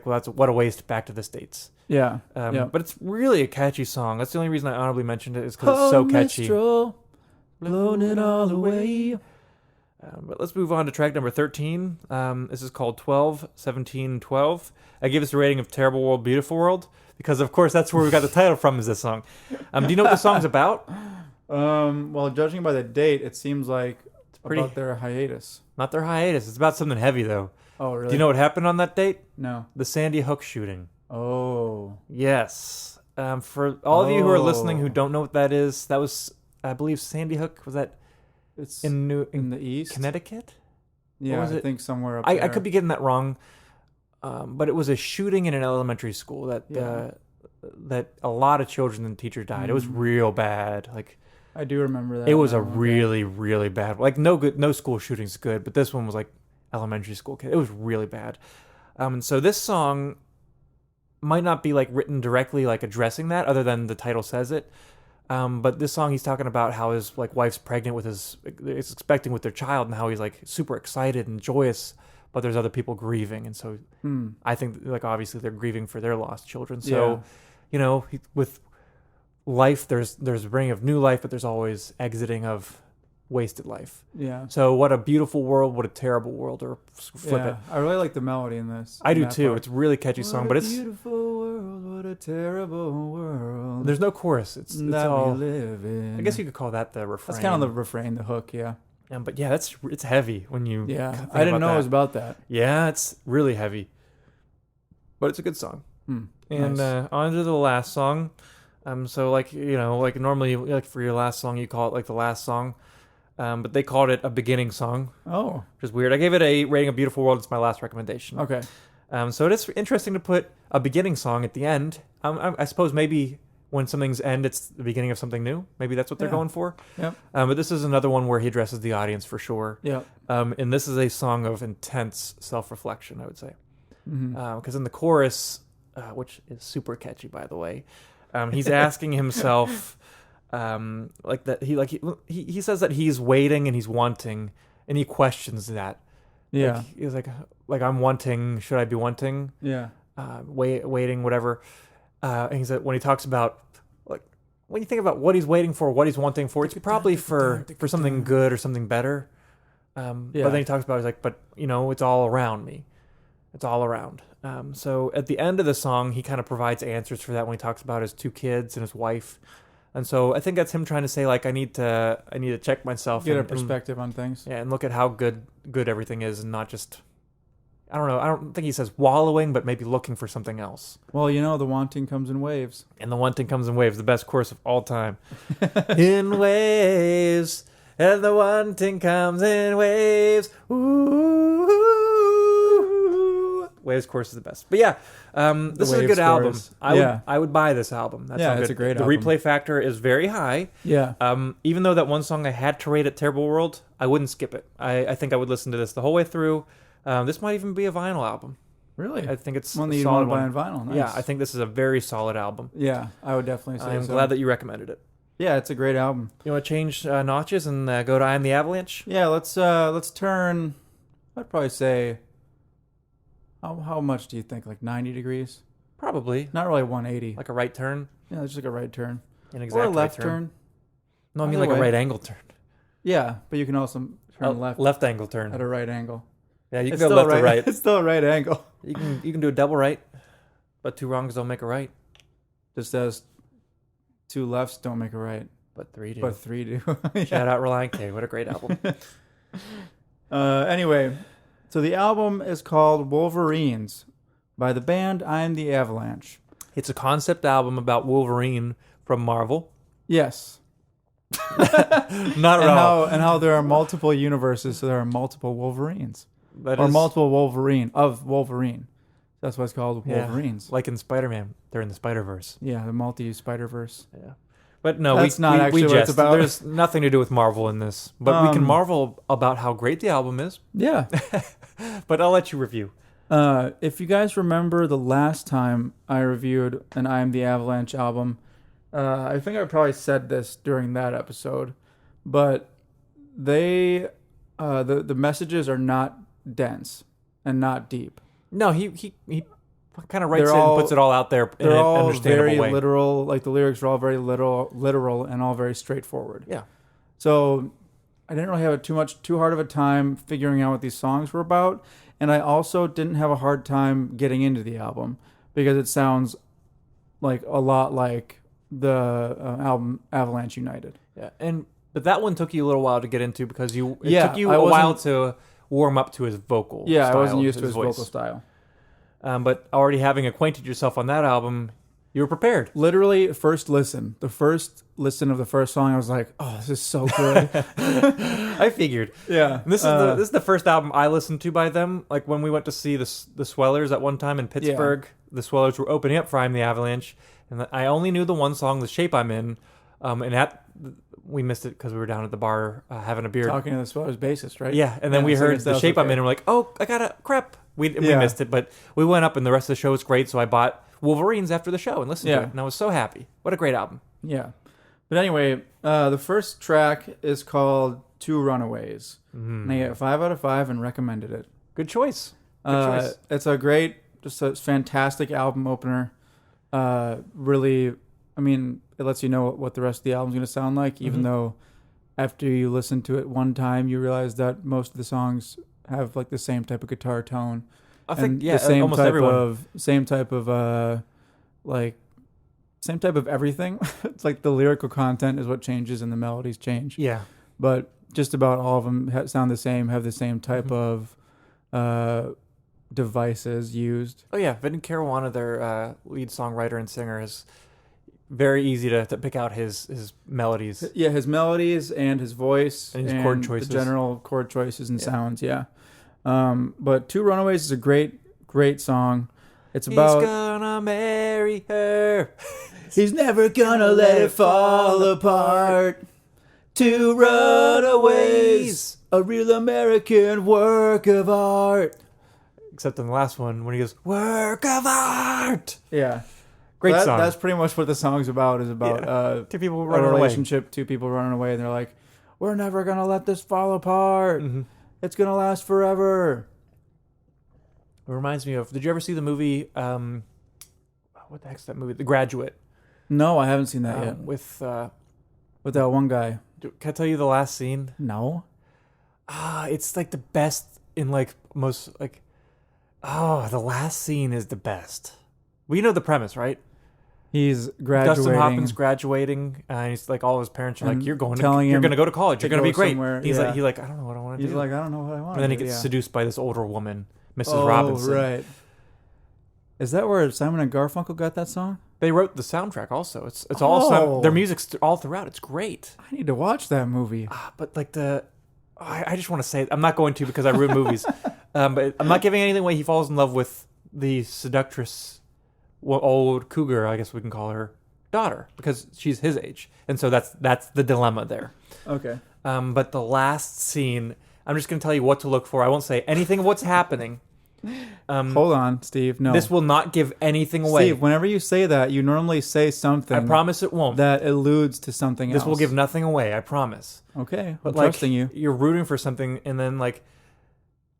well, that's what a waste, back to the States. Yeah. But it's really a catchy song. That's the only reason I honorably mentioned it is because it's so catchy. Mistral, blown it all away. But let's move on to track number 13. This is called 12, 17, 12. I gave this a rating of Terrible World, Beautiful World because, of course, that's where we got the title from is this song. Do you know what the song's about? Well, judging by the date, it seems like it's pretty- about their hiatus. Not their hiatus. It's about something heavy, though. Oh, really? Do you know what happened on that date? No. The Sandy Hook shooting. Oh. Yes. For all of you who are listening who don't know what that is, that was, I believe, Sandy Hook. Was that It's in the east? Connecticut? Yeah, was I it? think somewhere up there. I could be getting that wrong. But it was a shooting in an elementary school that that a lot of children and teachers died. It was real bad. Like, I do remember that. it was a now. really, really bad. Like, no school shooting's good, but this one was like elementary school kid. It was really bad. And so this song might not be like written directly like addressing that, other than the title says it. But this song, he's talking about how his like wife's pregnant with is expecting with their child, and how he's like super excited and joyous, but there's other people grieving, and so I think like obviously they're grieving for their lost children. So, with life, there's a bringing of new life, but there's always exiting of wasted life. Yeah. So what a beautiful world, what a terrible world, or flip it. I really like the melody in this. I do that too. part. It's a really catchy song, but it's beautiful world, what a terrible world. there's no chorus. It's that all. we live in. I guess you could call that the refrain. That's kind of the refrain, the hook. Yeah. But yeah, it's heavy when you. Yeah. think I didn't about know that. it was about that. Yeah, it's really heavy, but it's a good song. And Nice. on to the last song. So like like normally like for your last song you call it like the last song, but they called it a beginning song, Oh. which is weird. I gave it a rating of Beautiful World. It's my last recommendation. Okay. So it is interesting to put a beginning song at the end. I suppose maybe when something's end, it's the beginning of something new. Maybe that's what they're Yeah. going for. Yep. But this is another one where he addresses the audience for sure. Yep. And this is a song of intense self-reflection, I would say. Mm-hmm. Because in the chorus, which is super catchy, by the way, he's asking himself, like that he says that he's waiting and he's wanting, and he questions that. Yeah. Like, he's like I'm wanting. Should I be wanting? Yeah. Waiting, whatever. And he said when he talks about like when you think about what he's waiting for, what he's wanting for, it's probably for something good or something better. But then he talks about he's like, but it's all around me. It's all around. So at the end of the song, he kind of provides answers for that when he talks about his 2 kids and his wife. And so I think that's him trying to say like I need to check myself, Get a and perspective on things. and look at how good everything is, and not just I don't know. I don't think he says wallowing, but maybe looking for something else. Well, the wanting comes in waves. And the wanting comes in waves, the best chorus of all time. In waves, and the wanting comes in waves. Ooh. Waves chorus is the best. But yeah, this is a Waves good album. chorus. I would buy this album. That's Yeah, how it's good. a great the album. replay factor is very high. Yeah. Even though that one song I had to rate at Terrible World, I wouldn't skip it. I think I would listen to this the whole way through. This might even be a vinyl album. Really? I think it's One that a you solid want to buy one. on vinyl. Nice. Yeah, I think this is a very solid album. Yeah, I would definitely say I'm so. glad that you recommended it. Yeah, it's a great album. You want to change notches and go to I Am the Avalanche? Yeah, let's turn. I'd probably say. How much do you think? Like 90 degrees? Probably. Not really 180. Like a right turn? Yeah, just like a right turn. An Or exact a left right turn. turn. No, I mean Either like a way. right angle turn. Yeah, but you can also turn left Left angle turn. at a right angle. Yeah, you can It's go still left to right. It's still a right angle. You can do a double right, but 2 wrongs don't make a right. Just as 2 lefts don't make a right, But 3 do. but 3 do. Shout out Reliant K. What a great album. Anyway, so the album is called Wolverines by the band I Am the Avalanche. It's a concept album about Wolverine from Marvel. Yes. Not at all. And how there are multiple universes, so there are multiple Wolverines. That or is- multiple Wolverine. That's why it's called Yeah. Wolverines. Like in Spider-Man, they're in the Spider-Verse. Yeah, the multi-Spider-Verse. Yeah. But no, That's we, not we, actually we what it's jest. about. There's nothing to do with Marvel in this. But we can marvel about how great the album is. Yeah. But I'll let you review. If you guys remember the last time I reviewed an I Am the Avalanche album, I think I probably said this during that episode, but the messages are not dense and not deep. No, he kind of writes They're it all- and puts it all out there in They're an all understandable very way. literal, like the lyrics are all very literal and all very straightforward. Yeah. So I didn't really have too hard of a time figuring out what these songs were about, and I also didn't have a hard time getting into the album because it sounds like a lot like the album Avalanche United. Yeah, but that one took you a little while to get into because it Yeah, took you I a while wasn't- to warm up to his vocal. Yeah, I style, wasn't used to his voice. vocal style. But already having acquainted yourself on that album, you were prepared. Literally, the first listen of the first song, I was like, "Oh, this is so good." I figured. Yeah, And this is the first album I listened to by them. Like when we went to see the Swellers at one time in Pittsburgh, the Swellers were opening up for I Am the Avalanche, and I only knew the one song, "The Shape I'm In," we missed it because we were down at the bar having a beer. talking to the Swellers bassist, right? Yeah, and then we so I heard guess that "The was Shape I'm okay. In," and we're like, "Oh, I got a crap." We Yeah. missed it, but we went up, and the rest of the show was great. So I bought Wolverines after the show and listened to Yeah. it, and I was so happy. What a great album! Yeah. But anyway, the first track is called Two Runaways. And I get 5 out of 5 and recommended it. Good choice. Good choice. It's just a fantastic album opener. Really, I mean, it lets you know what the rest of the album's going to sound like, even though after you listen to it one time, you realize that most of the songs have like the same type of guitar tone. I think the same almost type everyone. same type of everything. It's like the lyrical content is what changes and the melodies change. Yeah. But just about all of them sound the same, have the same type of devices used. Oh yeah, Vinny Caruana, their lead songwriter and singer, is very easy to pick out his melodies. Yeah, his melodies and his voice And his chord choices. the general chord choices and sounds. Yeah, but Two Runaways is a great song. It's about He's gonna marry her. he's never gonna let it fall apart. Two Runaways, a real American work of art. Except in the last one when he goes, "Work of art." Yeah. Great That- song. That's pretty much what the song's about. Is about Two people a running away. relationship, two people running away, and they're like, "We're never gonna let this fall apart. Mhm. It's gonna last forever." It reminds me of. Did you ever see the movie? What the heck's that movie? The Graduate. No, I haven't seen that yet. With With that one guy. can I tell you the last scene? No. It's like the best in like most like. Oh, the last scene is the best. Well, you know the premise, right? He's graduating. Dustin Hoffman's graduating, and he's like, all his parents are like, And "You're going telling you're him going to go to college. You're to going to be go great." somewhere, He's yeah. like, I don't know what I want to He's do. like, I don't know what I want. And then he to do, gets yeah. seduced by this older woman, Mrs. Oh, Robinson. right. Is that where Simon and Garfunkel got that song? They wrote the soundtrack also. It's all Oh. their music's all throughout. It's great. I need to watch that movie. But like I just want to say I'm not going to because I ruin movies. But I'm not giving anything away. He falls in love with the seductress, old cougar, I guess we can call her, daughter, because she's his age, and so that's the dilemma there. Okay. But the last scene, I'm just going to tell you what to look for. I won't say anything of what's happening. Hold on, Steve. No. This will not give anything away. Steve, whenever you say that, you normally say something I promise it won't. that alludes to something else. This will give nothing away. I promise. Okay. But I'm like, trusting you. you're rooting for something, and then like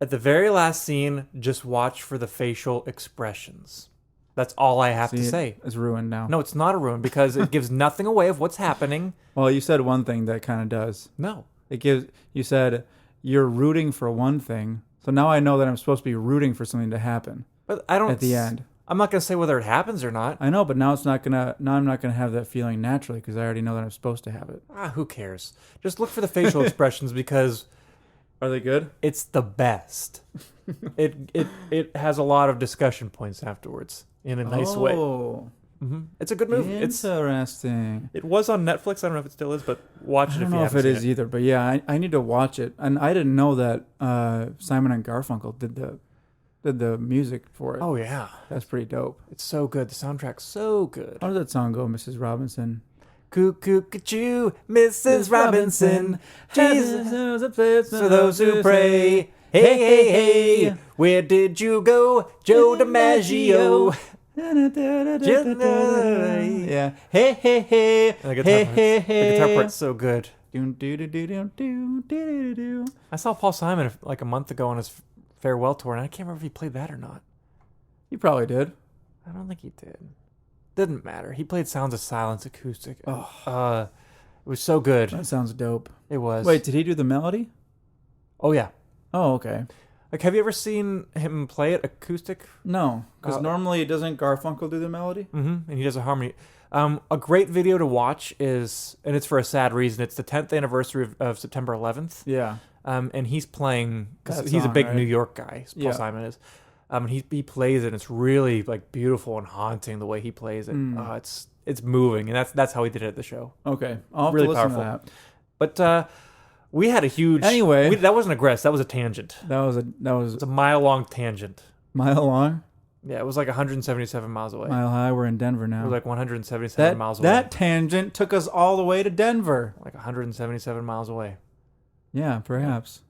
at the very last scene, just watch for the facial expressions. That's all I have to say. It's ruined now. No, it's not a ruin because it gives nothing away of what's happening. Well, you said one thing that kind of does. No. You said you're rooting for one thing. So now I know that I'm supposed to be rooting for something to happen But I don't at the end. I'm not going to say whether it happens or not. I know, but now I'm not gonna have that feeling naturally because I already know that I'm supposed to have it. Who cares? Just look for the facial expressions because Are they good? it's the best. It has a lot of discussion points afterwards in a nice way. Oh, It's a good movie. Interesting. It was on Netflix. I don't know if it still is, but watch it if you I don't know if haven't it seen is either, but yeah, I need to watch it. And I didn't know that Simon and Garfunkel did the music for it. Oh yeah, That's pretty dope. it's so good. The soundtrack's so good. How does that song go, Mrs. Robinson? Cuckoo, Mrs. Robinson. Jesus is a place for those who pray. Hey, hey, hey, where did you go, Joe DiMaggio? Yeah. Hey, hey, hey. The Hey, hey, the guitar hey. part's so good. Do, do, do, do, do, do, do, do. I saw Paul Simon like a month ago on his farewell tour, and I can't remember if he played that or not. You probably did. I don't think he did. Didn't matter. He played Sounds of Silence acoustic. It was so good. That sounds dope. It was. Wait, did he do the melody? Oh yeah. Oh, okay. Like, have you ever seen him play it acoustic? No, because normally doesn't Garfunkel do the melody? Mm-hmm. And he does a harmony. A great video to watch is, and it's for a sad reason, it's the 10th anniversary of September 11th. Yeah. And he's playing, because That he's a song, big right? New York guy, Paul Yeah. Simon is. And he plays it, and it's really like beautiful and haunting the way he plays it. It's moving, and that's how he did it at the show. Okay. I'll have Really to listen powerful. to that. But we had a huge... Anyway. that wasn't a grist, that was a tangent. That was It's a mile-long tangent. mile long, Yeah, it was like 177 miles away. mile high. We're in Denver It now. was like 177 miles away. That tangent took us all the way to Denver. Like 177 miles away. Yeah, perhaps.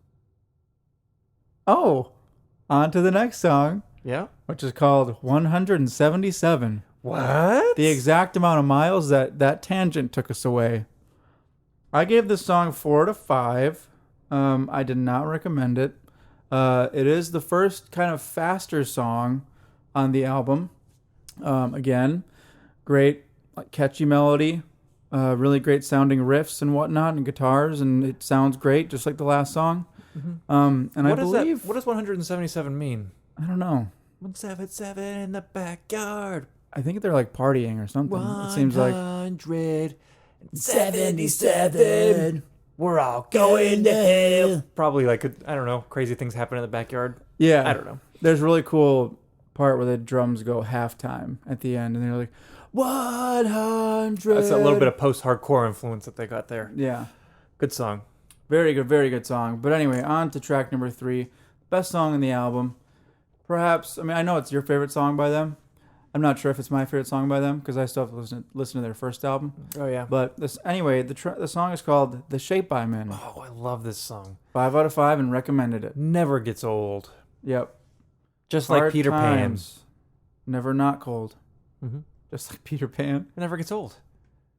Oh, on to the next song, Yeah? which is called 177. What? The exact amount of miles that tangent took us away. I gave this song 4 to 5. I did not recommend it. It is the first kind of faster song on the album. Again, great, like, catchy melody, really great sounding riffs and whatnot, and guitars, and it sounds great, just like the last song. And I believe, What does 177 mean? I don't know. 177 in the backyard. I think they're like partying or something. It seems like 177. We're all going to hell. Probably like, I don't know, crazy things happen in the backyard. yeah. I don't know. There's a really cool part where the drums go halftime at the end, and they're like 100. That's a little bit of post-hardcore influence that they got there. Yeah. Good song. Very good song. But anyway, on to track number 3. Best song in the album. Perhaps, I mean, I know it's your favorite song by them. I'm not sure if it's my favorite song by them, because I still have to listen to their first album. Oh, yeah. But anyway, the song is called The Shape I'm In. Oh, I love this song. 5 out of 5 and recommended it. Never gets old. Yep. Just Hard like Peter times, never not cold. Pan. Mm-hmm. Just like Peter Pan. It never gets old.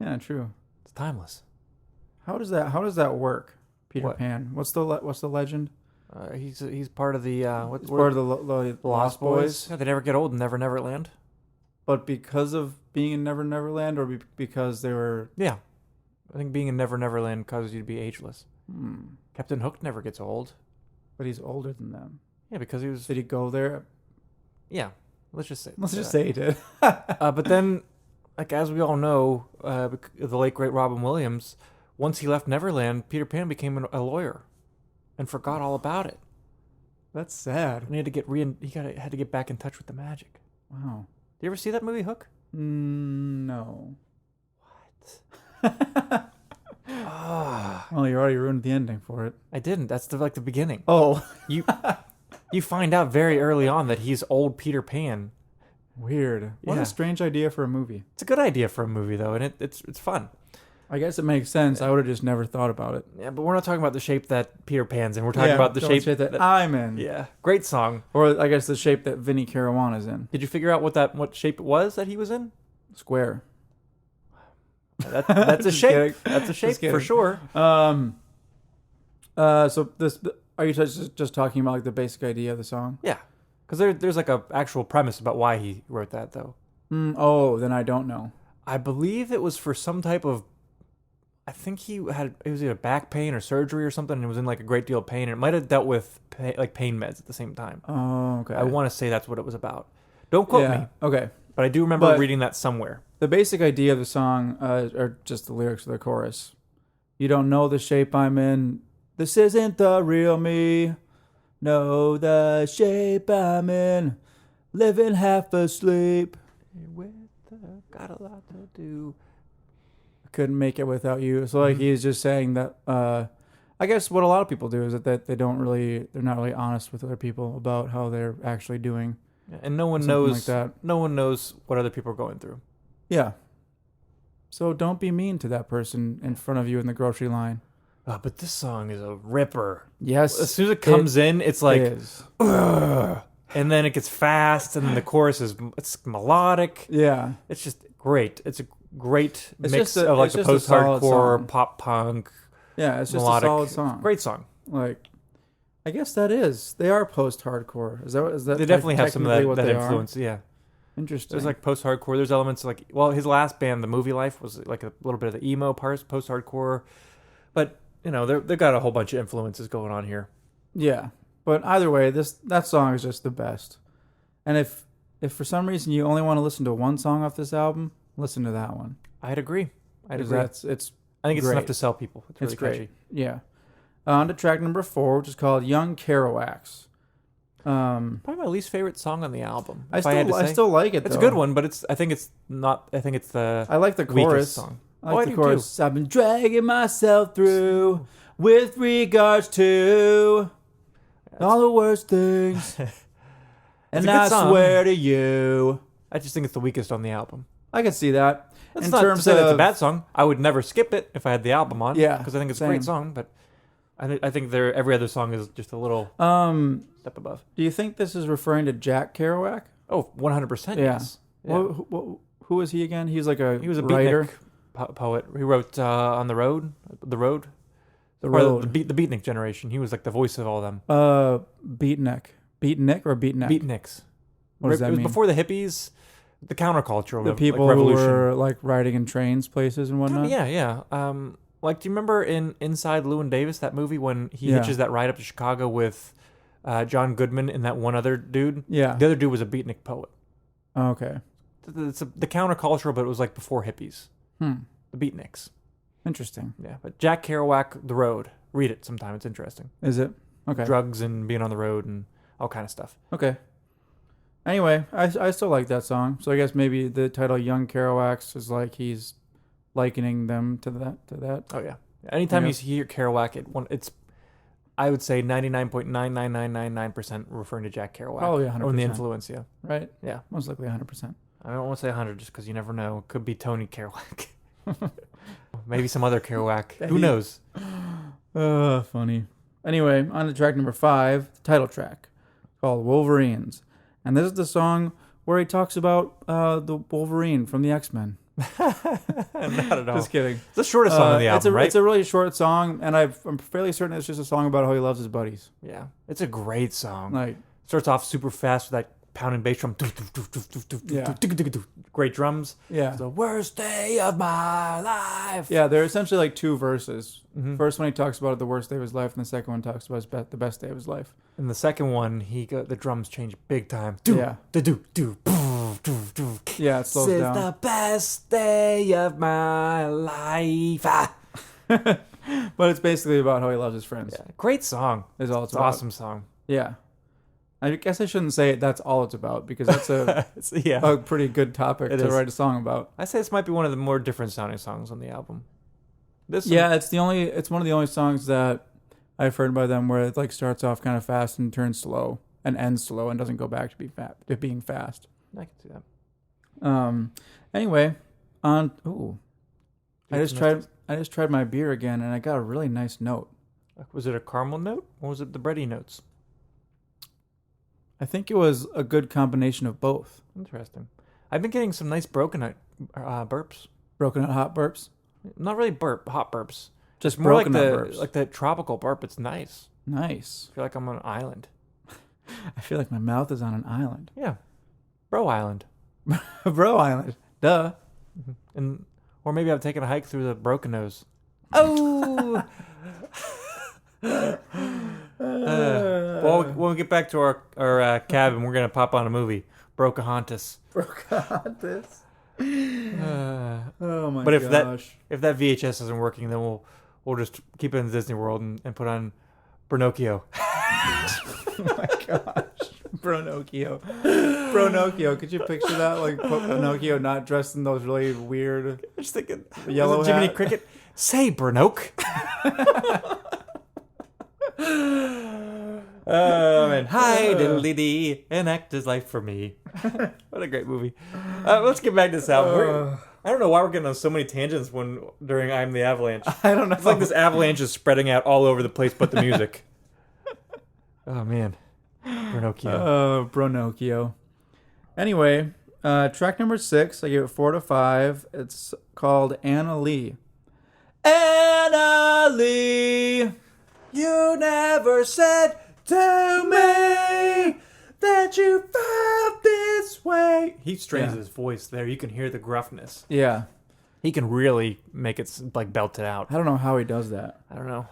Yeah, true. It's timeless. How does that work? Peter What? Pan. What's the legend? He's part of the It's part of the Lost Boys. Yeah, they never get old in Never Never Land. But because of being in Never Never Land, or because they were... Yeah. I think being in Never Never Land causes you to be ageless. Captain Hook never gets old. But he's older than them. Yeah, because he was... Did he go there? Yeah. Let's just say he did. But then, like, as we all know, the late, great Robin Williams, once he left Neverland, Peter Pan became a lawyer and forgot all about it. That's sad. And he had to had to get back in touch with the magic. Wow. Did you ever see that movie, Hook? No. What? Well, you already ruined the ending for it. I didn't. That's the beginning. Oh. You find out very early on that he's old Peter Pan. Weird. What Yeah. a strange idea for a movie. It's a good idea for a movie, though, and it's fun. I guess it makes sense. I would have just never thought about it. Yeah, but we're not talking about the shape that Peter Pan's in. We're talking about the shape that I'm in. Yeah, great song. Or I guess the shape that Vinnie Caruana's in. Did you figure out what shape it was that he was in? Square. That's a Just shape. kidding. That's a shape kidding. for sure. So are you just talking about like the basic idea of the song? Yeah, because there's like a actual premise about why he wrote that, though. Then I don't know. I believe it was for some type of... I think it was either back pain or surgery or something, and it was in like a great deal of pain, and it might have dealt with pain meds at the same time. Oh, okay. I want to say that's what it was about. Don't quote me, Okay. but I do remember reading that somewhere. The basic idea of the song are just the lyrics of the chorus. You don't know the shape I'm in. This isn't the real me. Know the shape I'm in. Living half asleep. With got a lot to do. Couldn't make it without you. So like he's just saying that I guess what a lot of people do is that they're not really honest with other people about how they're actually doing. Yeah, and no one Something knows like that. No one knows what other people are going through. Yeah. So don't be mean to that person in front of you in the grocery line. But this song is a ripper. Yes. As soon as it comes in, it's like, is. "Ugh," and then it gets fast, and then the chorus it's melodic. Yeah. It's just great. It's a great It's mix just a- of like it's the just a solid post-hardcore, song. pop punk, Yeah, it's just melodic. a solid song. Great song. Like, I guess that is. They are post-hardcore. Is that? They definitely have some of technically what that they are? influence. Yeah. Interesting. There's like post-hardcore. There's elements like, well, his last band, The Movie Life, was like a little bit of the emo parts, post-hardcore. But, you know, they got a whole bunch of influences going on here. Yeah, but either way, that song is just the best. And if for some reason you only want to listen to one song off this album, listen to that one. I'd agree. 'Cause It's I think it's great. enough to sell people. It's really It's great. catchy. Yeah. On to track number 4, which is called Young Kerouacs. Probably my least favorite song on the album. I if I had to say. still like it. It's a though. good one, but I think it's the I like the weakest chorus. song. I like I the do chorus. I've been dragging myself through with regards to all the worst things, and a good I song. swear to you, I just think it's the weakest on the album. I can see that. That's in not terms to say that's a of- bad song. I would never skip it if I had the album on. Yeah, because I think it's a same. great song. But I think every other song is just a little step above. Do you think this is referring to Jack Kerouac? Oh, 100%. Yeah. Yes. Yeah. Who was he again? He was like He was a writer. beatnik poet. He wrote on the road. The Road. The beatnik generation. He was like the voice of all them. Beatnik or Beatnik? Beatniks. What does It that was mean? before the hippies, the counterculture, The like, people who revolution. were like riding in trains, places, and whatnot. Yeah. Like, do you remember in Inside Llewyn Davis, that movie, when he Yeah. hitches that ride up to Chicago with John Goodman and that one other dude? Yeah. The other dude was a beatnik poet. Oh, okay. It's the counterculture, but it was like before hippies. The beatniks. Interesting. Yeah. But Jack Kerouac, The Road. Read it sometime. It's interesting. Is it? Okay. Drugs and being on the road and all kind of stuff. Okay. Anyway, I still like that song. So I guess maybe the title "Young Kerouacs" is like he's likening them to that. Oh yeah. Anytime Yeah. you hear Kerouac, it's I would say 99.99999% referring to Jack Kerouac. Oh, yeah, Or the 100%. influence. Yeah. Right? Yeah. Most likely 100%. I don't want to say 100 just because you never know. It could be Tony Kerouac. Maybe some other Kerouac. Who knows? Funny. Anyway, on to track number 5, the title track, called Wolverines. And this is the song where he talks about the Wolverine from the X-Men. Not at all. Just kidding. It's the shortest song on the album, right? It's a really short song, and I'm fairly certain it's just a song about how he loves his buddies. Yeah. It's a great song. Like, Starts off super fast with that pounding bass drum. Yeah. Great drums. yeah. The worst day of my life. Yeah, they're essentially like two verses. Mhm. First one he talks about the worst day of his life, and the second one talks about the best day of his life. And the second one, the drums change big time. Yeah. Do. Yeah, it slows This is down. the best day of my life. But it's basically about how he loves his friends. Yeah. Great song. Is all it's It's an about. awesome song. Yeah. I guess I shouldn't say that's all it's about, because that's a Yeah. a pretty good topic It to is. write a song about. I say this might be one of the more different sounding songs on the album. Yeah, it's one of the only songs that I've heard by them where it like starts off kind of fast and turns slow and ends slow and doesn't go back to being fast. I can see that. Anyway, I just Gymnastics. tried my beer again, and I got a really nice note. Was it a caramel note or was it the bready notes? I think it was a good combination of both. Interesting. I've been getting some nice broconut burps. Broken out hot burps. Not really hot burps. Just More like broken out burps. like the tropical burp. It's nice. Nice. I feel like I'm on an island. I feel like my mouth is on an island. Yeah. Bro Island. Bro Island. Duh. Or maybe I'm taking a hike through the Broken Nose. Oh! Well, when we get back to our cabin, we're going to pop on a movie. Pocahontas. Pocahontas. Oh my But if gosh. if that VHS isn't working, then we'll just keep it in Disney World and put on Pinocchio. Oh my gosh. Bronocchio. Bronocchio. Could you picture that? Like Pinocchio not dressed in those really weird I'm just thinking, yellow was it Jiminy hat? Cricket? Say, Bernoke. And hi, diddly dee, an actor's life for me. What a great movie. Let's get back to this album. I don't know why we're getting on so many tangents during I Am the Avalanche. I don't know. It's like this avalanche is spreading out all over the place but the music. Oh, man. Bronocchio. Bronocchio. Anyway, track number 6, I give it 4 to 5. It's called Anna Lee. Anna Lee, you never said to me that you felt this way. He strains Yeah. his voice there. You can hear the gruffness. Yeah. He can really make it like belt it out. I don't know how he does that. I don't know.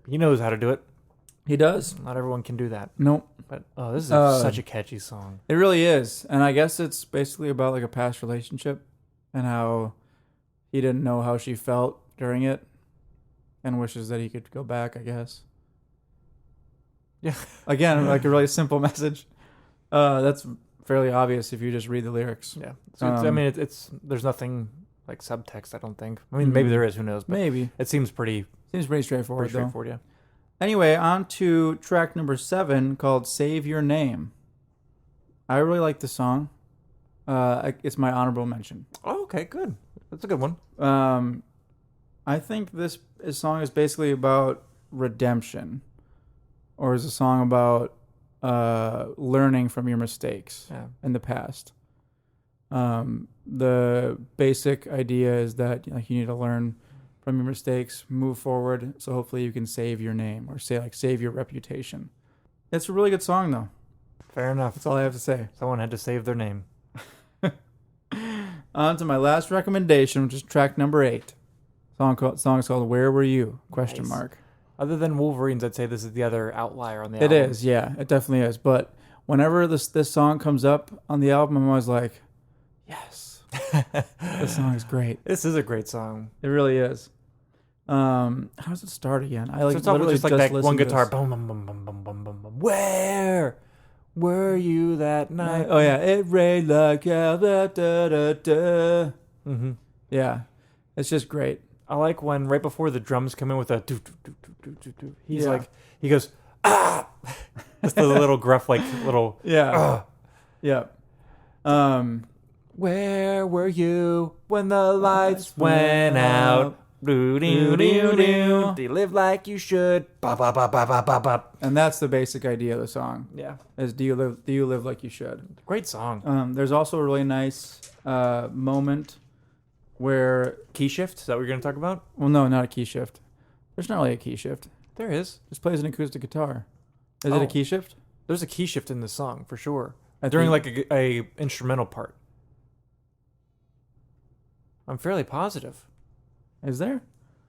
He knows how to do it. He does. Not everyone can do that. Nope. But this is such a catchy song. It really is. And I guess it's basically about like a past relationship and how he didn't know how she felt during it and wishes that he could go back, I guess. Yeah. Again, like a really simple message. That's fairly obvious if you just read the lyrics. Yeah. So I mean, it's there's nothing like subtext, I don't think. I mean, maybe there is. Who knows? But Maybe. it seems pretty Seems pretty straightforward, though. straightforward, yeah. Anyway, on to track number 7 called Save Your Name. I really like the song. It's my honorable mention. Oh, okay, good. That's a good one. I think this song is basically about redemption, or is a song about learning from your mistakes in the past. The basic idea is that you need to learn from your mistakes, move forward, so hopefully you can save your name or save your reputation. It's a really good song, though. Fair enough. That's all I have to say. Someone had to save their name. On to my last recommendation, which is track number 8. Song is called "Where Were You?" Question Nice. mark. Other than Wolverines, I'd say this is the other outlier on the It album. is, yeah, it definitely is. But whenever this song comes up on the album, I'm always like, yes, this song is great. This is a great song. It really is. How does it start again? I So like it's all literally just like that listened one to guitar. this. Boom, boom, boom, boom, boom, boom, boom, boom. Where were you that night? Oh yeah, it rained like hell. Da, da, da, da. Mm-hmm. Yeah, it's just great. I like when right before the drums come in with a do do do do do do. He's Yeah. like, he goes ah, just the little gruff like little Yeah, yeah. Where were you when the lights went out? Do do do do. Do you live like you should? Ba ba ba ba ba ba ba. And that's the basic idea of the song. Yeah, Is do you live like you should? great song. There's also a really nice moment where, Key shift. Is that what you're gonna talk about? well, no, not a key shift. There's not really a key shift. There is. Just plays an acoustic guitar. Is it Oh. a key shift? There's a key shift in this song for sure. I During think- like a instrumental part. I'm fairly positive. Is there?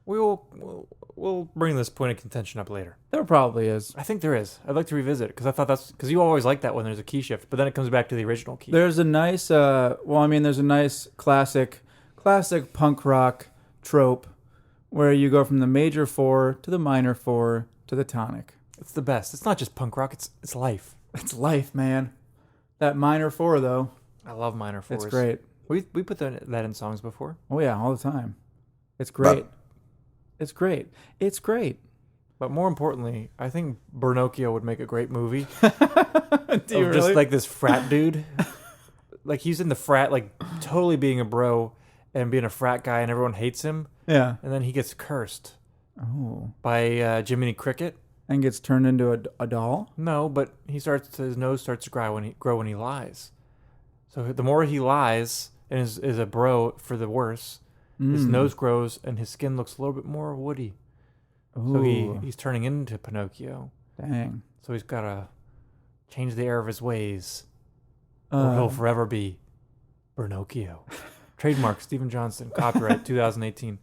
We'll bring this point of contention up later. There probably is. I think there is. I'd like to revisit it because I thought because you always like that when there's a key shift, but then it comes back to the original key. There's a nice, there's a nice classic punk rock trope where you go from the major 4 to the minor 4 to the tonic. It's the best. It's not just punk rock. It's life. It's life, man. That minor 4 though, I love minor fours. it's great. We put that in songs before. Oh yeah, all the time. It's great. It's great. It's great. But more importantly, I think Bernocchio would make a great movie. Do you Of just really? like this frat dude. Like he's in the frat, like totally being a bro and being a frat guy, and everyone hates him. Yeah. And then he gets cursed Oh. by Jiminy Cricket. And gets turned into a doll. No, but his nose starts to grow when he lies. So the more he lies and is a bro for the worse, his nose grows and his skin looks a little bit more woody. So Ooh. he's turning into Pinocchio. Dang. So he's got to change the air of his ways, or he'll forever be Bernocchio. Trademark Steven Johnson. Copyright 2018.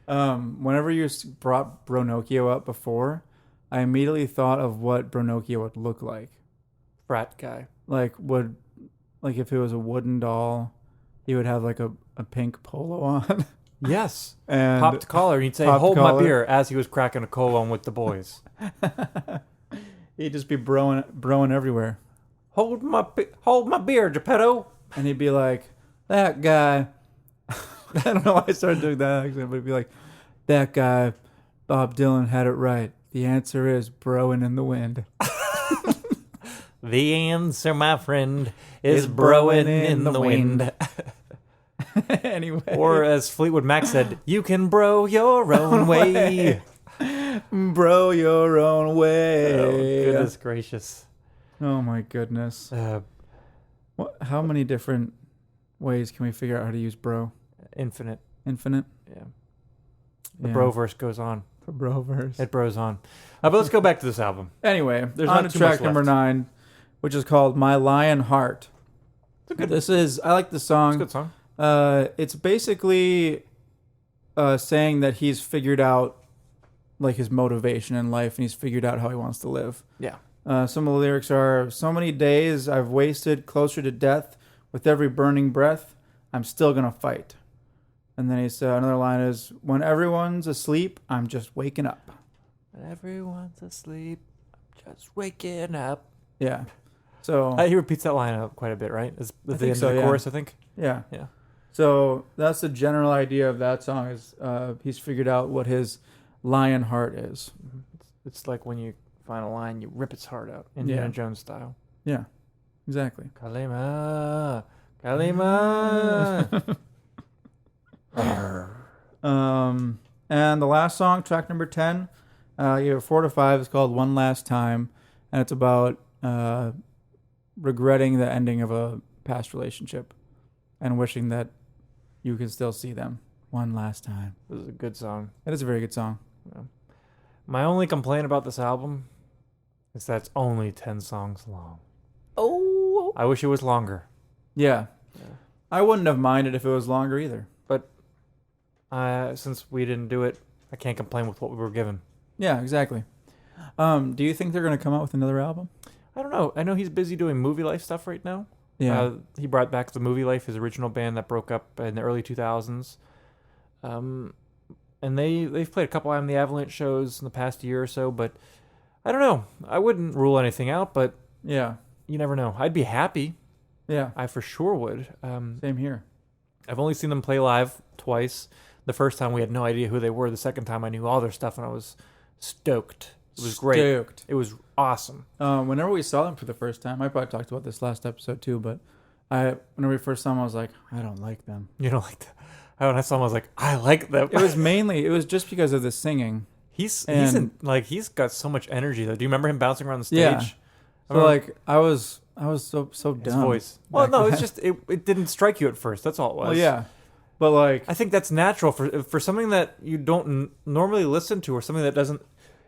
Whenever you brought Bronocchio up before, I immediately thought of what Bronocchio would look like. Frat guy. Like if it was a wooden doll, he would have like a pink polo on. Yes. And Popped collar. And he'd say, popped "Hold my collar. beer," as he was cracking a cold one with the boys. he'd just be broing everywhere. hold my beer, Geppetto. And he'd be like, that guy. I don't know why I started doing that accent, but he'd be like, that guy, Bob Dylan had it right. The answer is broing in the wind. The answer, my friend, is broing in the wind. Anyway. Or as Fleetwood Mac said, you can bro your own way. Bro your own way. Oh, goodness gracious. Oh, my goodness. How many different ways can we figure out how to use bro? Infinite. Infinite? Yeah. The broverse goes on. The broverse. It bros on. But let's go back to this album. Anyway, There's on not to too much track number left. 9, which is called My Lion Heart. I like the It's a song. good song. It's basically saying that he's figured out like his motivation in life and he's figured out how he wants to live. Yeah. Some of the lyrics are, so many days I've wasted closer to death. With every burning breath, I'm still going to fight. And then another line is, when everyone's asleep, I'm just waking up. When everyone's asleep, I'm just waking up. Yeah. So He repeats that line quite a bit, right? Is at the think end so, of the yeah. chorus, I think. yeah. Yeah. So that's the general idea of that song is he's figured out what his lion heart is. It's like when you find a lion, you rip its heart out, Indiana Jones style. Yeah, exactly. Kalima, Kalima. And the last song, track number 10, you have 4 to 5, is called One Last Time, and it's about regretting the ending of a past relationship and wishing that you can still see them one last time. This is a good song. It is a very good song. Yeah. My only complaint about this album is that it's only 10 songs long. Oh. I wish it was longer. Yeah. I wouldn't have minded if it was longer either. But since we didn't do it, I can't complain with what we were given. Yeah, exactly. Do you think they're going to come out with another album? I don't know. I know he's busy doing Movie Life stuff right now. Yeah. He brought back the Movie Life, his original band that broke up in the early 2000s. And they've played a couple I Am the Avalanche shows in the past year or so, but I don't know. I wouldn't rule anything out, but Yeah. you never know. I'd be happy. Yeah. I for sure would. Same here. I've only seen them play live twice. The first time we had no idea who they were. The second time I knew all their stuff and I was stoked. It was great. Stoked. It was awesome. Whenever we saw them for the first time, I probably talked about this last episode too, but whenever we first saw them, I was like, I don't like them. You know, like when I saw him, I was like, I like them. It was just because of the singing. He's got so much energy though. Do you remember him bouncing around the stage? Yeah. So like I was so His dumb. voice. Well, back no, then. it's just it didn't strike you at first. That's all it was. Well, yeah, but like I think that's natural for something that you don't normally listen to, or something that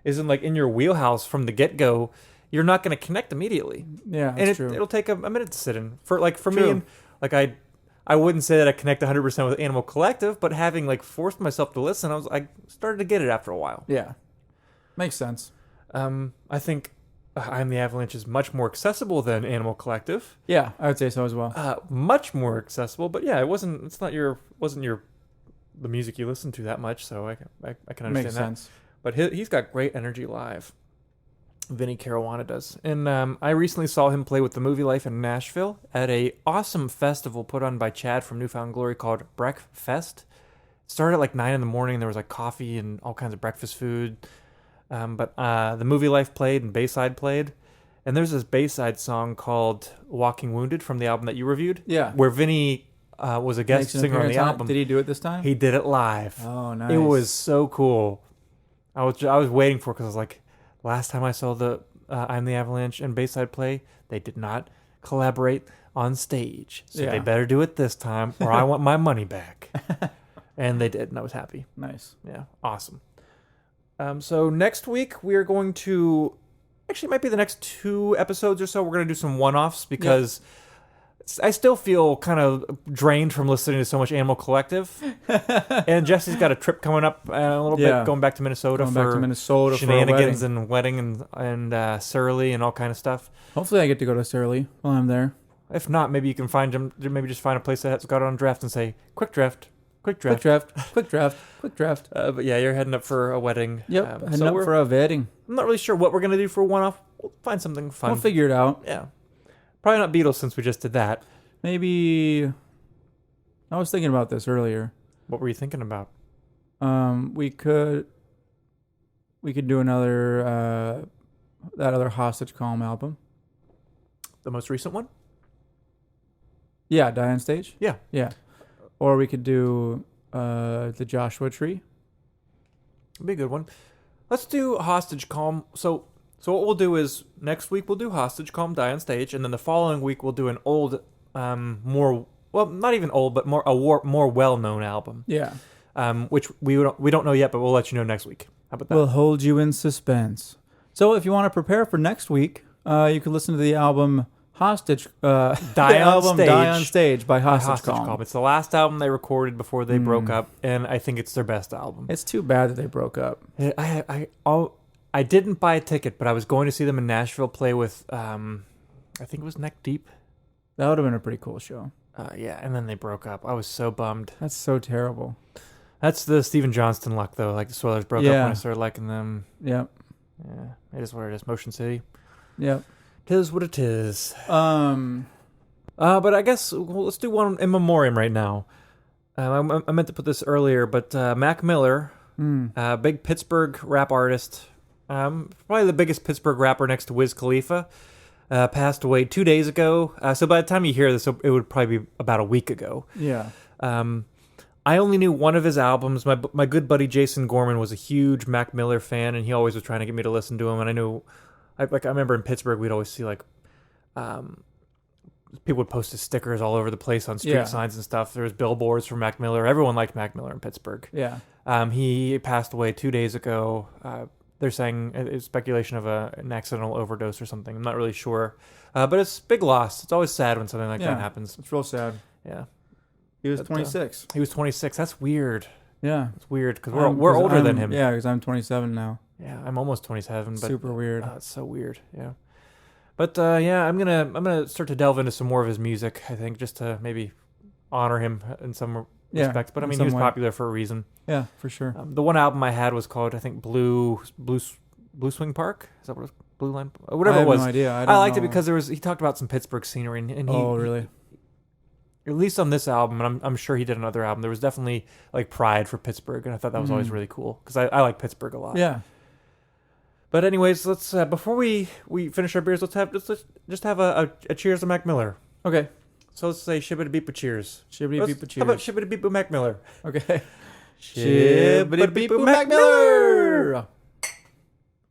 isn't like in your wheelhouse from the get go. You're not going to connect immediately. yeah, And that's true. it'll take a minute to sit in. For me, True. and like I wouldn't say that I connect 100% with Animal Collective, but having like forced myself to listen, I started to get it after a while. Yeah, makes sense. I think I Am the Avalanche is much more accessible than Animal Collective. Yeah, I would say so as well. Much more accessible, but yeah, wasn't the music you listened to that much, so I can understand Makes that. sense. But he's got great energy live. Vinny Caruana does. And I recently saw him play with the Movie Life in Nashville at a awesome festival put on by Chad from Newfound Glory called Breakfast. It started at like 9 in the morning. There was like coffee and all kinds of breakfast food. But the Movie Life played and Bayside played. And there's this Bayside song called Walking Wounded from the album that you reviewed. Yeah. Where Vinny was a guest Makes an singer on the appearance album. Did he do it this time? He did it live. Oh, nice. It was so cool. I was waiting for it because I was like, last time I saw the I'm the Avalanche and Bayside play, they did not collaborate on stage. So they better do it this time or I want my money back. And they did, and I was happy. Nice. Yeah, awesome. So next week we are going to, actually it might be the next 2 episodes or so, we're going to do some one-offs because I still feel kind of drained from listening to so much Animal Collective. And Jesse's got a trip coming up a little bit, going back to Minnesota for shenanigans and wedding and Surly and all kind of stuff. Hopefully I get to go to Surly while I'm there. If not, maybe you can find him, maybe just find a place that's got it on draft and say, quick draft. Quick draft. But yeah, you're heading up for a wedding. Yep, heading up for a wedding. I'm not really sure what we're going to do for a one-off. We'll find something fun. We'll figure it out. Yeah. Probably not Beatles since we just did that. Maybe. I was thinking about this earlier. What were you thinking about? We could do another that other Hostage Calm album. The most recent one? Yeah, Die on Stage. Yeah. Yeah. Or we could do the Joshua Tree. It'd be a good one. Let's do Hostage Calm. So what we'll do is next week we'll do Hostage Calm, Die on Stage, and then the following week we'll do an old, not even old, but more well-known album. Yeah. Which we don't know yet, but we'll let you know next week. How about that? We'll hold you in suspense. So if you want to prepare for next week, you can listen to the album Hostage Die on Stage by Hostage Calm. It's the last album they recorded before they broke up, and I think it's their best album. It's too bad that they broke up. I didn't buy a ticket, but I was going to see them in Nashville play with I think it was Neck Deep. That would have been a pretty cool show. Yeah, and then they broke up. I was so bummed. That's so terrible. That's the Steven Johnston luck, though. Like the Soilers broke up when I started liking them. Yep. Yeah, it is what it is. Motion City. Yep. Tis what it is. But I guess let's do one in memoriam right now. I meant to put this earlier, but Mac Miller, big Pittsburgh rap artist, probably the biggest Pittsburgh rapper next to Wiz Khalifa, passed away 2 days ago. So by the time you hear this, it would probably be about a week ago. Yeah. I only knew one of his albums. My good buddy Jason Gorman was a huge Mac Miller fan, and he always was trying to get me to listen to him. And I remember in Pittsburgh we'd always see people would post his stickers all over the place on street signs and stuff. There was billboards for Mac Miller. Everyone liked Mac Miller in Pittsburgh. Yeah. He passed away 2 days ago. They're saying it's speculation of an accidental overdose or something. I'm not really sure, but it's big loss. It's always sad when something like that happens. It's real sad. Yeah. He was 26. He was 26. That's weird. Yeah. It's weird because we're older than him. Yeah, because I'm 27 now. Yeah, I'm almost 27. But, super weird. It's so weird. Yeah. But I'm gonna start to delve into some more of his music. I think just to maybe honor him in some respects. But I mean, he was popular for a reason. Yeah, for sure. The one album I had was called, I think, Blue Swing Park. Is that what it was? Blue Line? Whatever it was. I have no idea. I liked it because he talked about some Pittsburgh scenery. And really? At least on this album, and I'm sure he did another album, there was definitely like pride for Pittsburgh, and I thought that was always really cool because I like Pittsburgh a lot. Yeah. But anyways, let's before we finish our beers, let's just have a cheers to Mac Miller. Okay. So let's say shibbity beep cheers. Shibbity beep cheers. How about shibbity beep Mac Miller? Okay. Shibbity beep Mac Miller.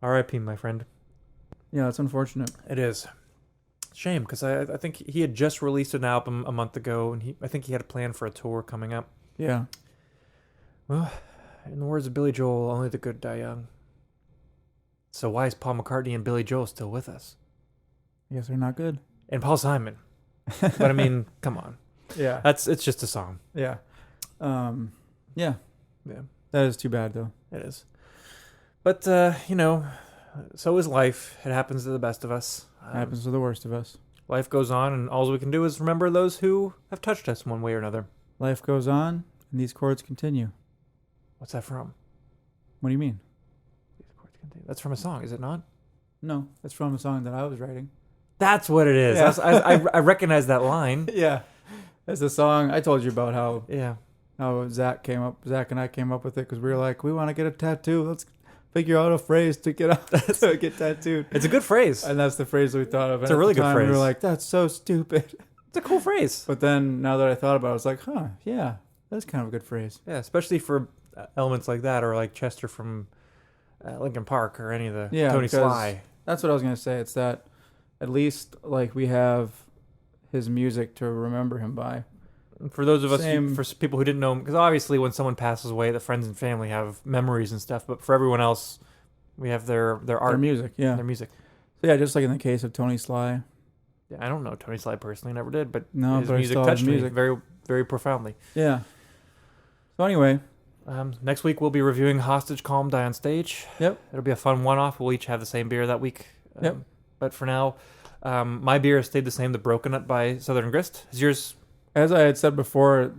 R.I.P. my friend. Yeah, it's unfortunate. It is. Shame, because I think he had just released an album a month ago, and I think he had a plan for a tour coming up. Yeah. Well, in the words of Billy Joel, only the good die young. So why is Paul McCartney and Billy Joel still with us? I guess they're not good. And Paul Simon. But I mean, come on. Yeah. It's just a song. Yeah. Yeah. Yeah. That is too bad, though. It is. But, so is life. It happens to the best of us. Happens to the worst of us. Life goes on, and all we can do is remember those who have touched us one way or another. Life goes on, and these chords continue. What's that from? What do you mean? These chords continue. That's from a song, is it not? No, that's from a song that I was writing. That's what it is. Yeah. I recognize that line. Yeah. It's a song I told you about how Zach and I came up with it because we were like, we want to get a tattoo. Let's figure out a phrase to get tattooed. It's a good phrase. And that's the phrase we thought of. It's a really good phrase. We were like, that's so stupid. It's a cool phrase. But then now that I thought about it, I was like, yeah, that's kind of a good phrase. Yeah, especially for elements like that, or like Chester from Linkin Park, or any of the Tony Sly. That's what I was going to say. It's that at least like we have his music to remember him by. For those of us, for people who didn't know him, because obviously when someone passes away, the friends and family have memories and stuff. But for everyone else, we have their art, their music, their music. So yeah, just like in the case of Tony Sly. Yeah, I don't know Tony Sly personally, never did, but his music touched me very, very profoundly. Yeah. So anyway, next week we'll be reviewing Hostage Calm, Die on Stage. Yep. It'll be a fun one-off. We'll each have the same beer that week. Yep. But for now, my beer has stayed the same. The Broconut by Southern Grist. Is yours? As I had said before,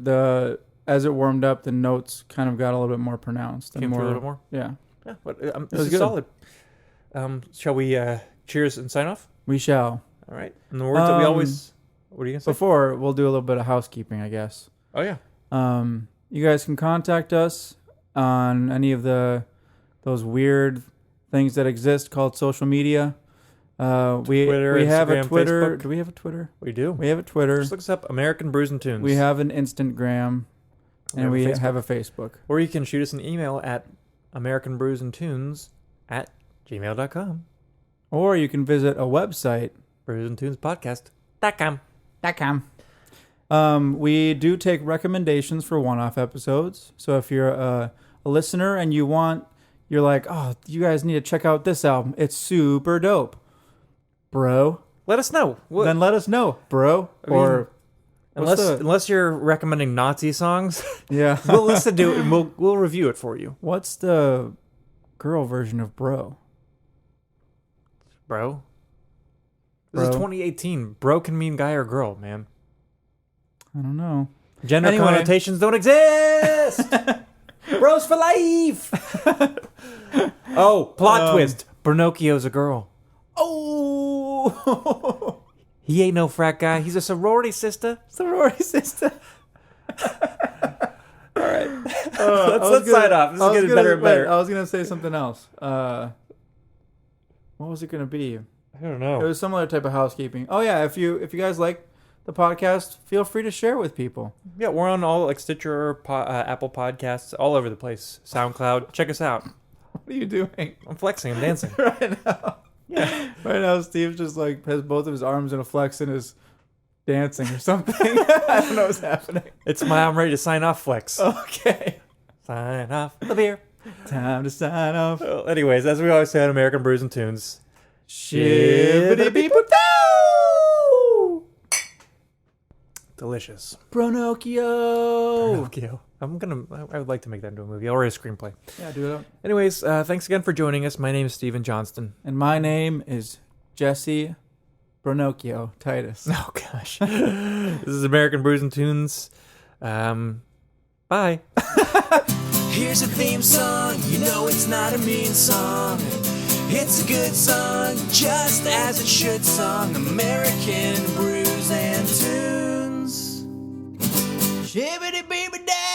as it warmed up, the notes kind of got a little bit more pronounced. Came through a little bit more? Yeah. Yeah, but this is solid. Shall we cheers and sign off? We shall. All right. And the words that we always... What are you going to say? Before, we'll do a little bit of housekeeping, I guess. Oh, yeah. You guys can contact us on any of those weird things that exist called social media. Twitter, we have Instagram, a Twitter. Facebook. Do we have a Twitter? We do. We have a Twitter. Just look us up, American Brews and Tunes. We have an Instagram, and we have a Facebook. Or you can shoot us an email at americanbrewsandtunes@gmail.com. Or you can visit a website, brewsandtunespodcast.com. We do take recommendations for one-off episodes. So if you're a listener and you're like, oh, you guys need to check out this album. It's super dope, bro. Let us know. Then let us know, bro. Unless you're recommending Nazi songs, yeah, we'll listen to it and we'll review it for you. What's the girl version of bro? Bro? This is 2018. Bro can mean guy or girl, man. I don't know. Gender connotations don't exist. Bros for life. Oh, plot twist. Pinocchio's a girl. Oh, he ain't no frat guy. He's a sorority sister. Sorority sister. All right. Let's sign off. This is getting better and better. I was going to say something else. What was it going to be? I don't know. It was some other type of housekeeping. Oh, yeah. If you guys like the podcast, feel free to share with people. Yeah, we're on all like Stitcher, Apple Podcasts, all over the place. SoundCloud. Check us out. What are you doing? I'm flexing. I'm dancing. Right now. Yeah. Right now, Steve just like has both of his arms in a flex and is dancing or something. I don't know what's happening. It's my I'm ready to sign off flex. Okay. Sign off the beer. Time to sign off. Well, anyways, as we always say on American Brews and Tunes. Shibbity-beep-doo! Delicious. Pinocchio. I would like to make that into a movie or a screenplay. Yeah, do it. Anyways, thanks again for joining us. My name is Stephen Johnston. And my name is Jesse Pinocchio Titus. Oh, gosh. This is American Brews and Tunes. Bye. Here's a theme song, you know it's not a mean song. It's a good song, just as it should song. American Brews and Tunes. Shibbity-beeby-da.